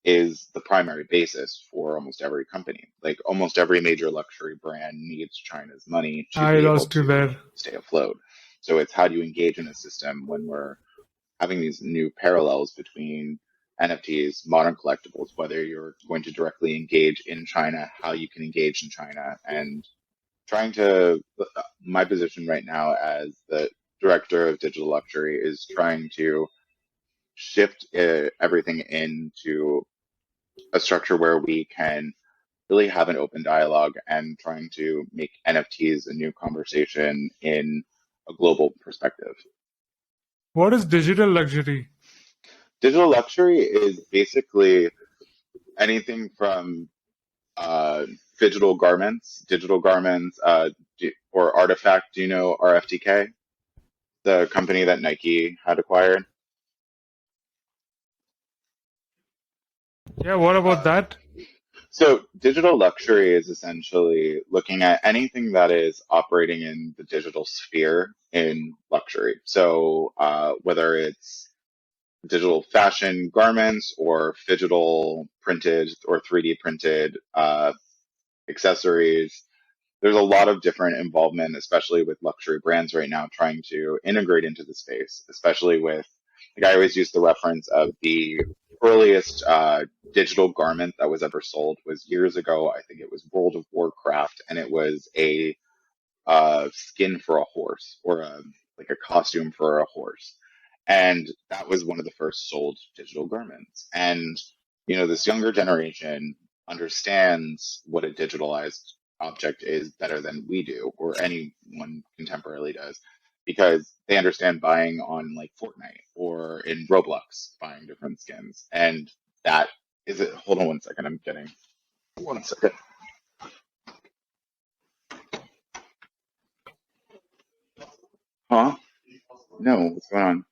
is the primary basis for almost every company. Like almost every major luxury brand needs China's money to I be able lost you to there. stay afloat. So it's how do you engage in a system when we're having these new parallels between NFTs, modern collectibles, whether you're going to directly engage in China, how you can engage in China, and trying to, my position right now as the director of digital luxury is trying to shift everything into a structure where we can really have an open dialogue and trying to make NFTs a new conversation in a global perspective. What is digital luxury? Digital luxury is basically anything from uh, digital garments, or Artifact. Do you know RFTK, the company that Nike had acquired? Yeah, what about that? So, digital luxury is essentially looking at anything that is operating in the digital sphere in luxury. So, whether it's digital fashion garments or digital printed or 3D printed accessories, there's a lot of different involvement, especially with luxury brands right now, trying to integrate into the space, especially with, like, I always use the reference of the earliest digital garment that was ever sold was years ago. I think it was World of Warcraft, and it was a skin for a horse, or like a costume for a horse. And that was one of the first sold digital garments. And, this younger generation understands what a digitalized object is better than we do, or anyone contemporarily does, because they understand buying on like Fortnite or in Roblox, buying different skins. And that is it. Hold on one second. I'm getting one second. Huh? No, what's going on?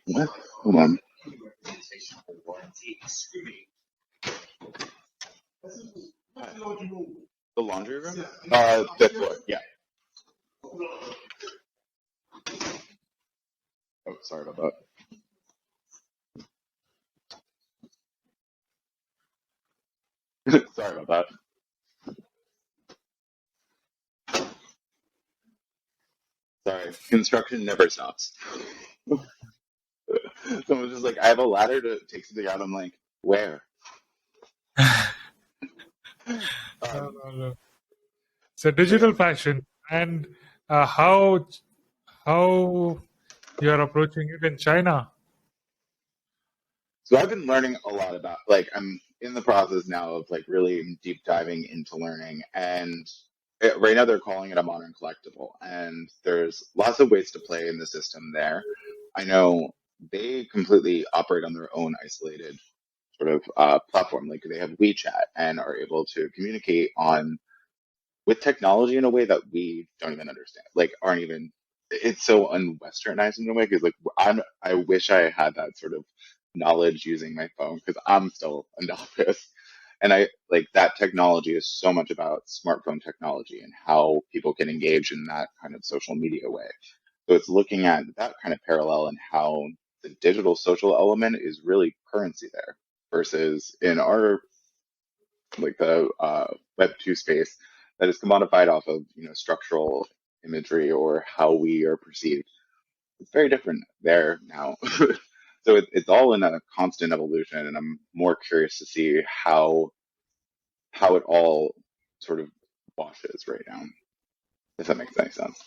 What? Hold on. The laundry room? Fifth floor. Yeah. Oh, sorry about that. Sorry about that. Sorry. Construction never stops. Someone's just like, I have a ladder to take something out. I'm like, where? No, Um, no, no. So so yeah. digital fashion and how you are approaching it in China. So I've been learning a lot about, like, I'm in the process now of like really deep diving into learning, and right now they're calling it a modern collectible, and there's lots of ways to play in the system there. I know they completely operate on their own isolated sort of platform. Like, they have WeChat and are able to communicate on with technology in a way that we don't even understand. Like, aren't even. It's so unwesternized in a way, because like I wish I had that sort of knowledge using my phone, because I'm still a novice. And I like that technology is so much about smartphone technology and how people can engage in that kind of social media way. So it's looking at that kind of parallel and how the digital social element is really currency there, versus in our, like, the Web2 space, that is commodified off of structural imagery or how we are perceived. It's very different there now. So it's all in a constant evolution, and I'm more curious to see how it all sort of washes right now, if that makes any sense.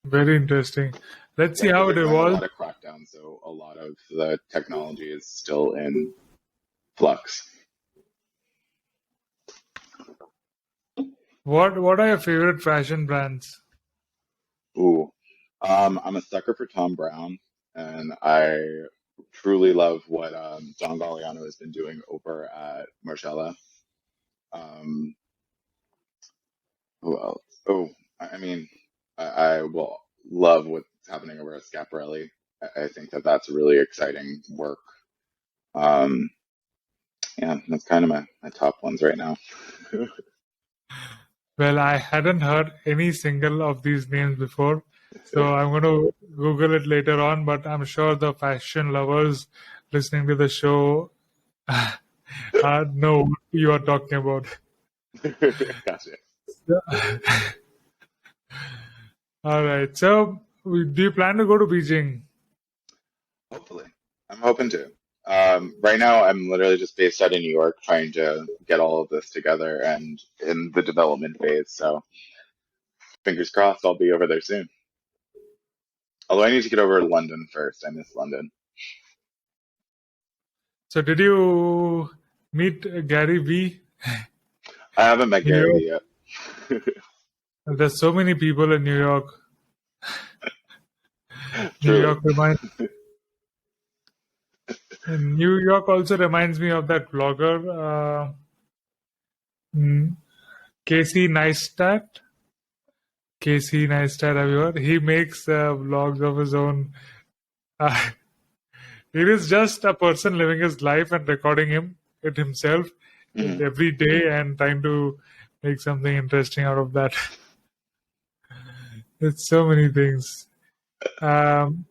Very interesting. Let's Yeah, see because how it there's been a lot evolves. of crackdown, so a lot of the technology is still in flux. What are your favorite fashion brands? Ooh, I'm a sucker for Tom Brown, and I truly love what John Galliano has been doing over at Margiela. Um, who else? Oh, I mean, I will love what's happening over at Schiaparelli. I think that that's really exciting work. Um, yeah, that's kind of my top ones right now. Well, I hadn't heard any single of these names before, so I'm going to Google it later on, but I'm sure the fashion lovers listening to the show know what you are talking about. Gotcha. All right. So, do you plan to go to Beijing? Hopefully, I'm hoping to. Right now, I'm literally just based out of New York, trying to get all of this together and in the development phase. So, fingers crossed, I'll be over there soon. Although I need to get over to London first. I miss London. So did you meet Gary Vee? I haven't met New Gary York? Vee yet. There's so many people in New York. New Truly. York reminds New York also reminds me of that vlogger, mm, Casey Neistat. Casey Neistat, have you heard? He makes vlogs of his own. Uh, it is just a person living his life and recording it himself Hmm. every day and trying to make something interesting out of that. It's so many things. Um,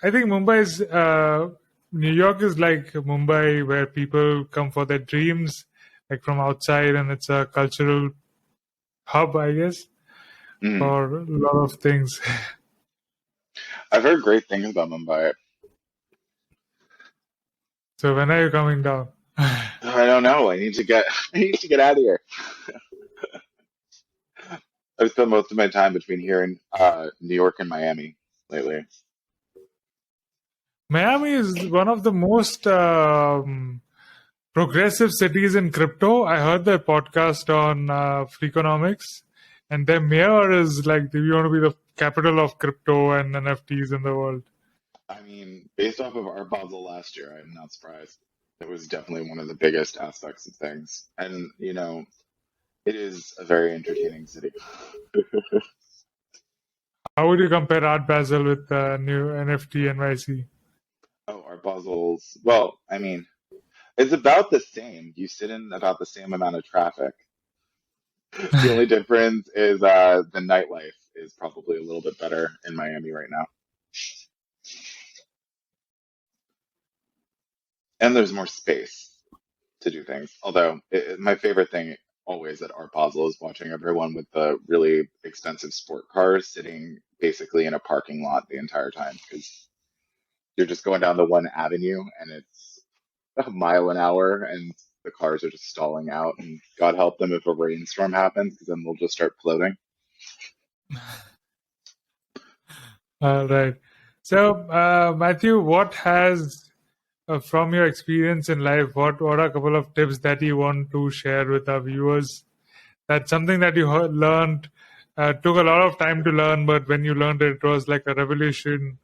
I think New York is like Mumbai, where people come for their dreams, like from outside, and it's a cultural hub, I guess, Hmm. for a lot of things. I've heard great things about Mumbai. So when are you coming down? I don't know. I need to get I need to get out of here. I've spent most of my time between here and New York and Miami lately. Miami is one of the most progressive cities in crypto. I heard their podcast on Freakonomics, and their mayor is like, "Do you want to be the capital of crypto and NFTs in the world?" I mean, based off of our Basel last year, I'm not surprised. It was definitely one of the biggest aspects of things. And, it is a very entertaining city. How would you compare Art Basel with new NFT NYC? Oh, our Basel's, well, I mean, it's about the same. You sit in about the same amount of traffic. The only difference is the nightlife is probably a little bit better in Miami right now. And there's more space to do things. Although my favorite thing always at Art Basel is watching everyone with the really expensive sport cars sitting basically in a parking lot the entire time because you're just going down the one avenue and it's a mile an hour and the cars are just stalling out and God help them if a rainstorm happens because then they'll just start floating. Right. So, Matthew, what has, from your experience in life, what are a couple of tips that you want to share with our viewers? That's something that you learned, took a lot of time to learn, but when you learned it, it was like a revolution.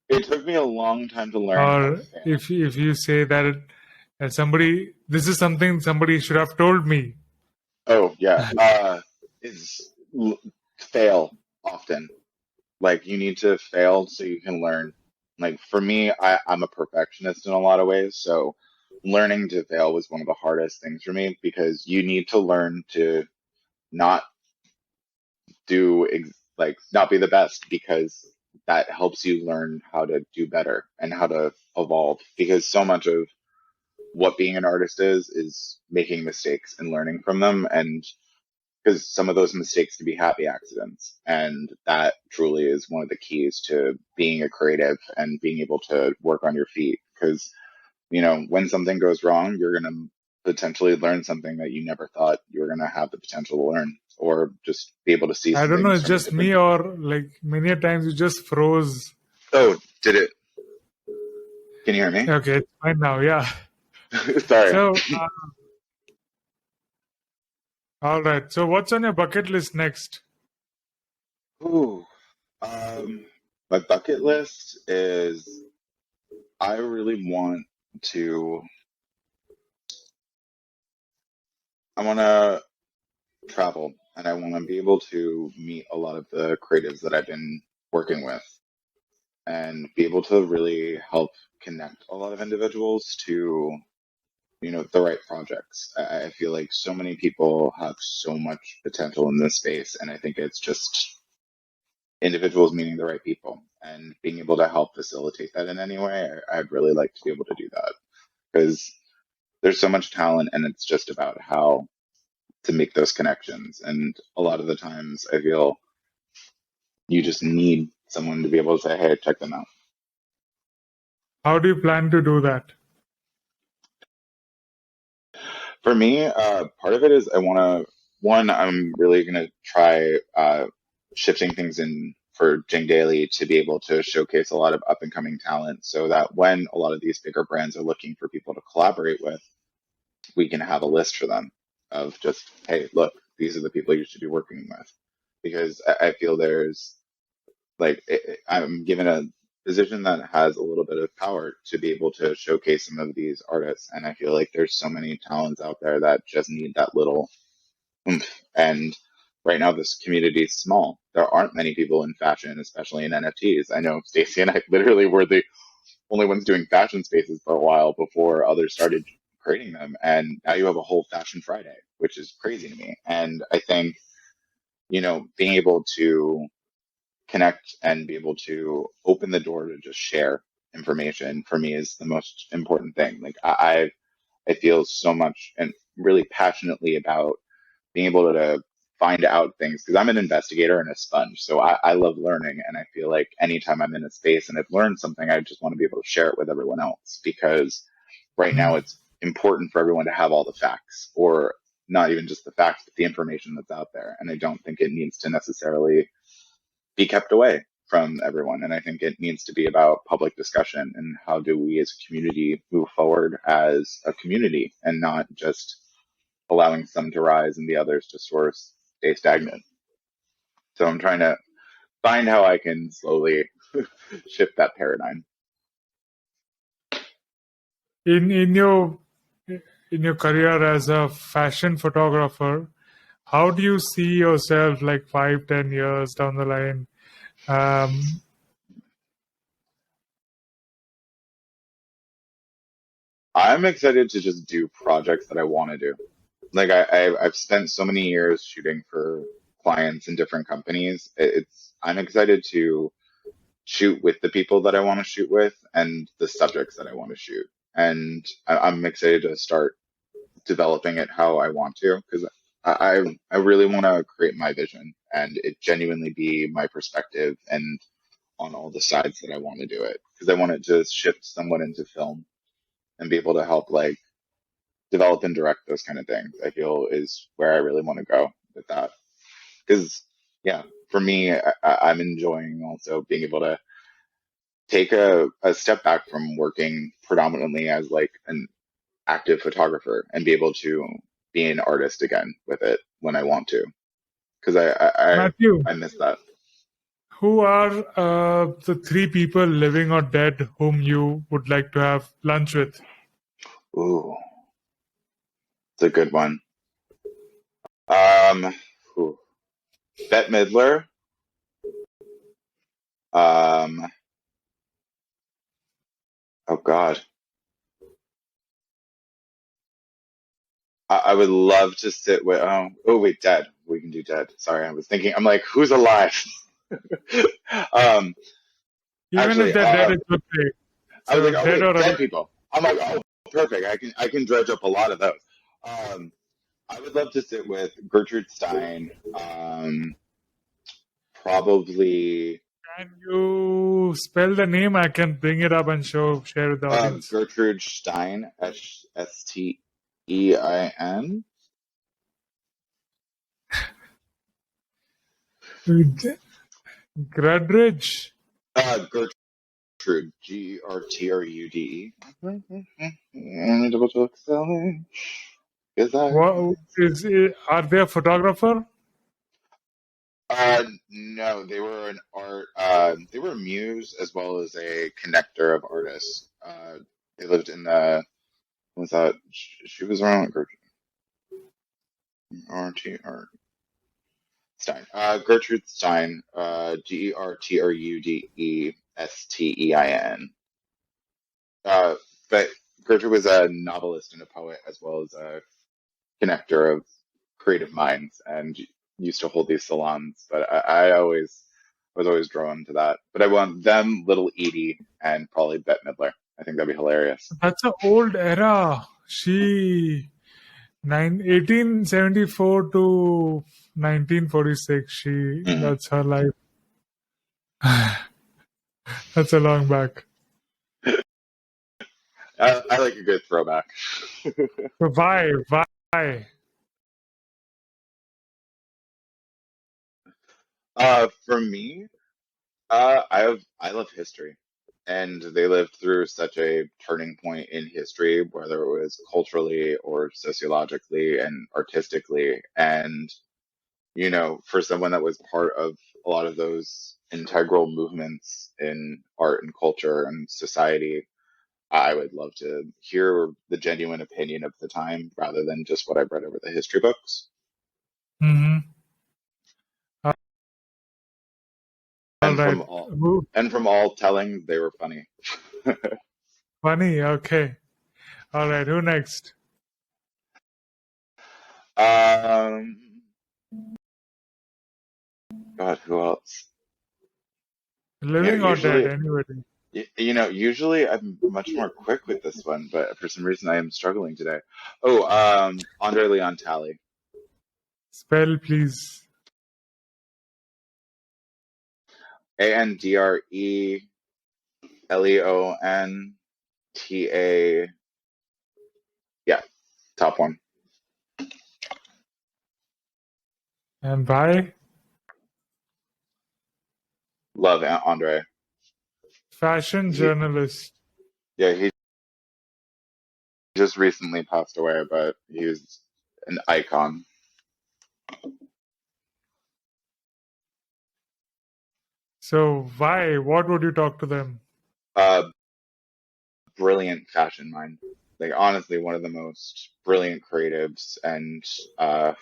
It took me a long time to learn how to Or fail. if you say that this is something somebody should have told me. Oh yeah, is fail often. Like you need to fail so you can learn. Like for me, I'm a perfectionist in a lot of ways, so learning to fail was one of the hardest things for me because you need to learn to not like not be the best because that helps you learn how to do better and how to evolve because so much of what being an artist is making mistakes and learning from them and because some of those mistakes can be happy accidents and that truly is one of the keys to being a creative and being able to work on your feet because when something goes wrong you're going to potentially learn something that you never thought you were going to have the potential to learn or just be able to see I some don't know, things it's from a just different. me or like many a times you just froze. Oh, did it? Can you hear me? Okay, it's fine now. Yeah. Sorry. So, all right. So, what's on your bucket list next? Ooh, my bucket list is I really to I want to travel and I want to be able to meet a lot of the creatives that I've been working with and be able to really help connect a lot of individuals to the right projects. I feel like so many people have so much potential in this space and I think it's just individuals meeting the right people and being able to help facilitate that in any way. I'd really like to be able to do that because there's so much talent and it's just about how to make those connections. And a lot of the times I feel you just need someone to be able to say, hey, check them out. How do you plan to do that? For me, part of it is I want to, one, I'm really going to try shifting things in for Jing Daily to be able to showcase a lot of up and coming talent so that when a lot of these bigger brands are looking for people to collaborate with, we can have a list for them of just, hey, look, these are the people you should be working with. Because I feel there's like, I'm given a position that has a little bit of power to be able to showcase some of these artists. And I feel like there's so many talents out there that just need that little oomph. And right now, this community is small. There aren't many people in fashion, especially in NFTs. I know Stacey and I literally were the only ones doing fashion spaces for a while before others started creating them. And now you have a whole Fashion Friday, which is crazy to me. And I think, being able to connect and be able to open the door to just share information for me is the most important thing. Like I feel so much and really passionately about being able to find out things because I'm an investigator and a sponge. So I love learning. And I feel like anytime I'm in a space and I've learned something, I just want to be able to share it with everyone else because right now it's important for everyone to have all the facts or not even just the facts, but the information that's out there. And I don't think it needs to necessarily be kept away from everyone. And I think it needs to be about public discussion and how do we as a community move forward as a community and not just allowing some to rise and the others to sort of stay stagnant. So I'm trying to find how I can slowly shift that paradigm. In your career as a fashion photographer, how do you see yourself like 5-10 years down the line? I'm excited to just do projects that I want to do. Like I've spent so many years shooting for clients in different companies. I'm excited to shoot with the people that I want to shoot with and the subjects that I want to shoot. And I'm excited to start developing it how I want to because I really want to create my vision and it genuinely be my perspective and on all the sides that I want to do it because I want it to shift somewhat into film and be able to help like develop and direct those kind of things. I feel is where I really want to go with that because yeah, for me, I'm enjoying also being able to take a step back from working predominantly as like an active photographer and be able to be an artist again with it when I want to because Matthew, I miss that. who are the 3 people, living or dead, whom you would like to have lunch with? Ooh, it's a good one. Um, ooh. Bette Midler. Um, oh God, I would love to sit with. Oh wait, dead. We can do dead. Sorry, I was thinking. I'm like, who's alive? um, Even if actually, they're dead, it's okay. I was So like, oh dead wait, or dead alive. people. I'm like, oh, perfect. I can dredge up a lot of those. Um, I would love to sit with Gertrude Stein. Probably Can you spell the name? I can bring it up and share with the audience. Gertrude Stein, Stein. Grudridge. Gertrude, Gertrude. Let me double check spelling. Is that? What is it? Are they a photographer? No, they were an art. They were a muse as well as a connector of artists. They lived in the. What was that? She was around Gertrude Stein. Gertrude Stein. Gertrudesteinstein. But Gertrude was a novelist and a poet as well as a connector of creative minds and used to hold these salons. But I was always drawn to that. But I want them, Little Edie, and probably Bette Midler. I think that'd be hilarious. That's an old era. She 1874 to 1946. That's her life. That's a long back. I like a good throwback. So why? For me, I love history, and they lived through such a turning point in history, whether it was culturally or sociologically and artistically. And for someone that was part of a lot of those integral movements in art and culture and society, I would love to hear the genuine opinion of the time rather than just what I've read over the history books. Mm-hmm. All And right. from all Who? and from all telling, they were funny. Funny. Okay. All right. Who next? Um, God, who else? Living or dead? Usually, Anybody? usually I'm much more quick with this one, but for some reason I am struggling today. Oh, Andre Leon Talley. Spell, please. Andreleonta. Yeah, top one. And why? Love Andre. Fashion He, journalist. yeah, he just recently passed away, but he was an icon. So why? What would you talk to them? Uh, Brilliant fashion mind. Like honestly, one of the most brilliant creatives and uh,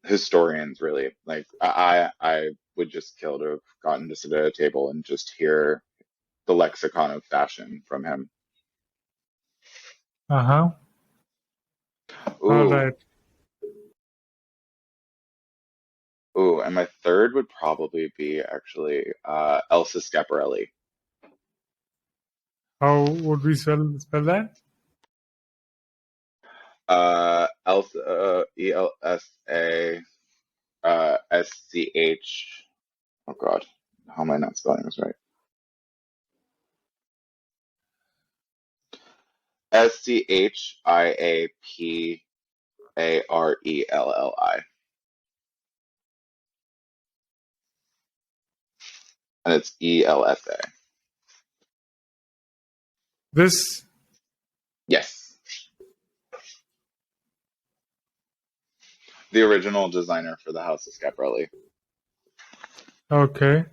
historians. Really, like I would just kill to have gotten to sit at a table and just hear the lexicon of fashion from him. Uh-huh. All Ooh, right. ooh, and my third would probably be actually Elsa Schiaparelli. How would we spell that? Elsa, Elsa, Oh God, how am I not spelling this right? Schiaparelli, and it's Elsa. This. Yes, the original designer for the House of Schiaparelli, Okay.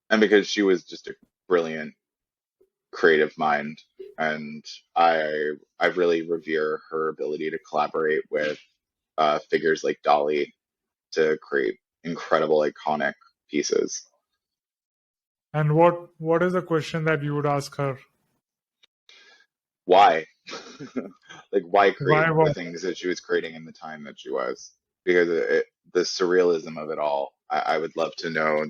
and because she was just a brilliant creative mind, and I really revere her ability to collaborate with figures like Dali to create incredible, iconic pieces. And what is the question that you would ask her? Why? Like, why create Why the what? things that she was creating in the time that she was? Because the surrealism of it all, I would love to know,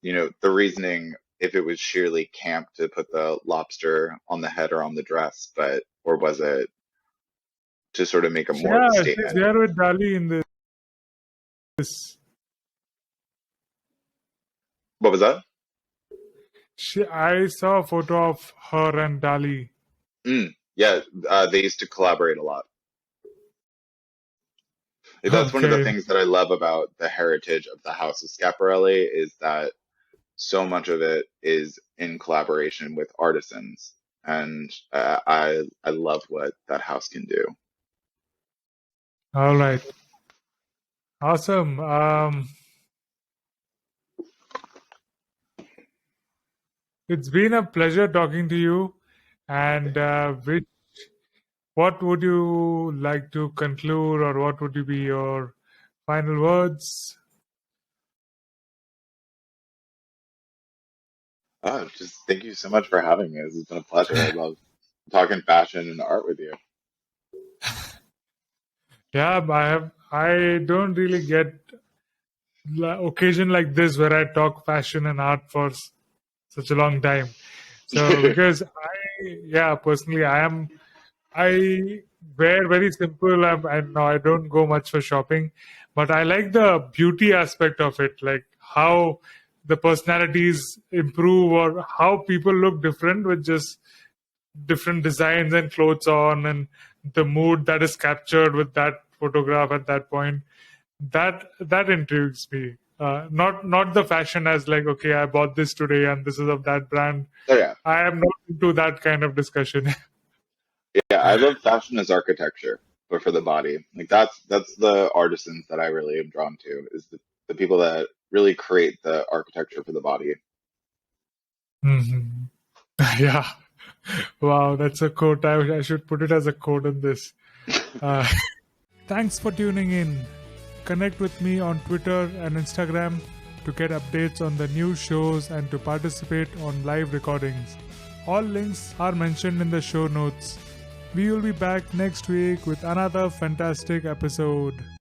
the reasoning, if it was sheerly camp to put the lobster on the head or on the dress, or was it to sort of make a more of Yeah, a she's statement? there with Dali in this. What was that? I saw a photo of her and Dali. Yeah, they used to collaborate a lot. Like, that's one of the Okay. things that I love about the heritage of the House of Schiaparelli is that so much of it is in collaboration with artisans, and I love what that house can do. All right. Awesome. It's been a pleasure talking to you. And what would you like to conclude, or what would be your final Just thank you so much for having me. This has been a pleasure. I love talking fashion and art with you. Yeah, I don't really get occasion like this where I talk fashion and art for such a long time. So because personally, I wear very simple. I know I don't go much for shopping, but I like the beauty aspect of it, like how the personalities improve or how people look different with just different designs and clothes on, and the mood that is captured with that photograph at that point. That intrigues me. Not the fashion as like, okay, I bought this today and this is of that brand. So yeah, I am not into that kind of discussion. yeah, I love fashion as architecture, but for the body. Like that's the artisans that I really am drawn to, is the people that really create the architecture for the body. Mhm. Yeah. Wow, that's a quote. I should put it as a quote in this. Uh, Thanks for tuning in. Connect with me on Twitter and Instagram to get updates on the new shows and to participate on live recordings. All links are mentioned in the show notes. We will be back next week with another fantastic episode.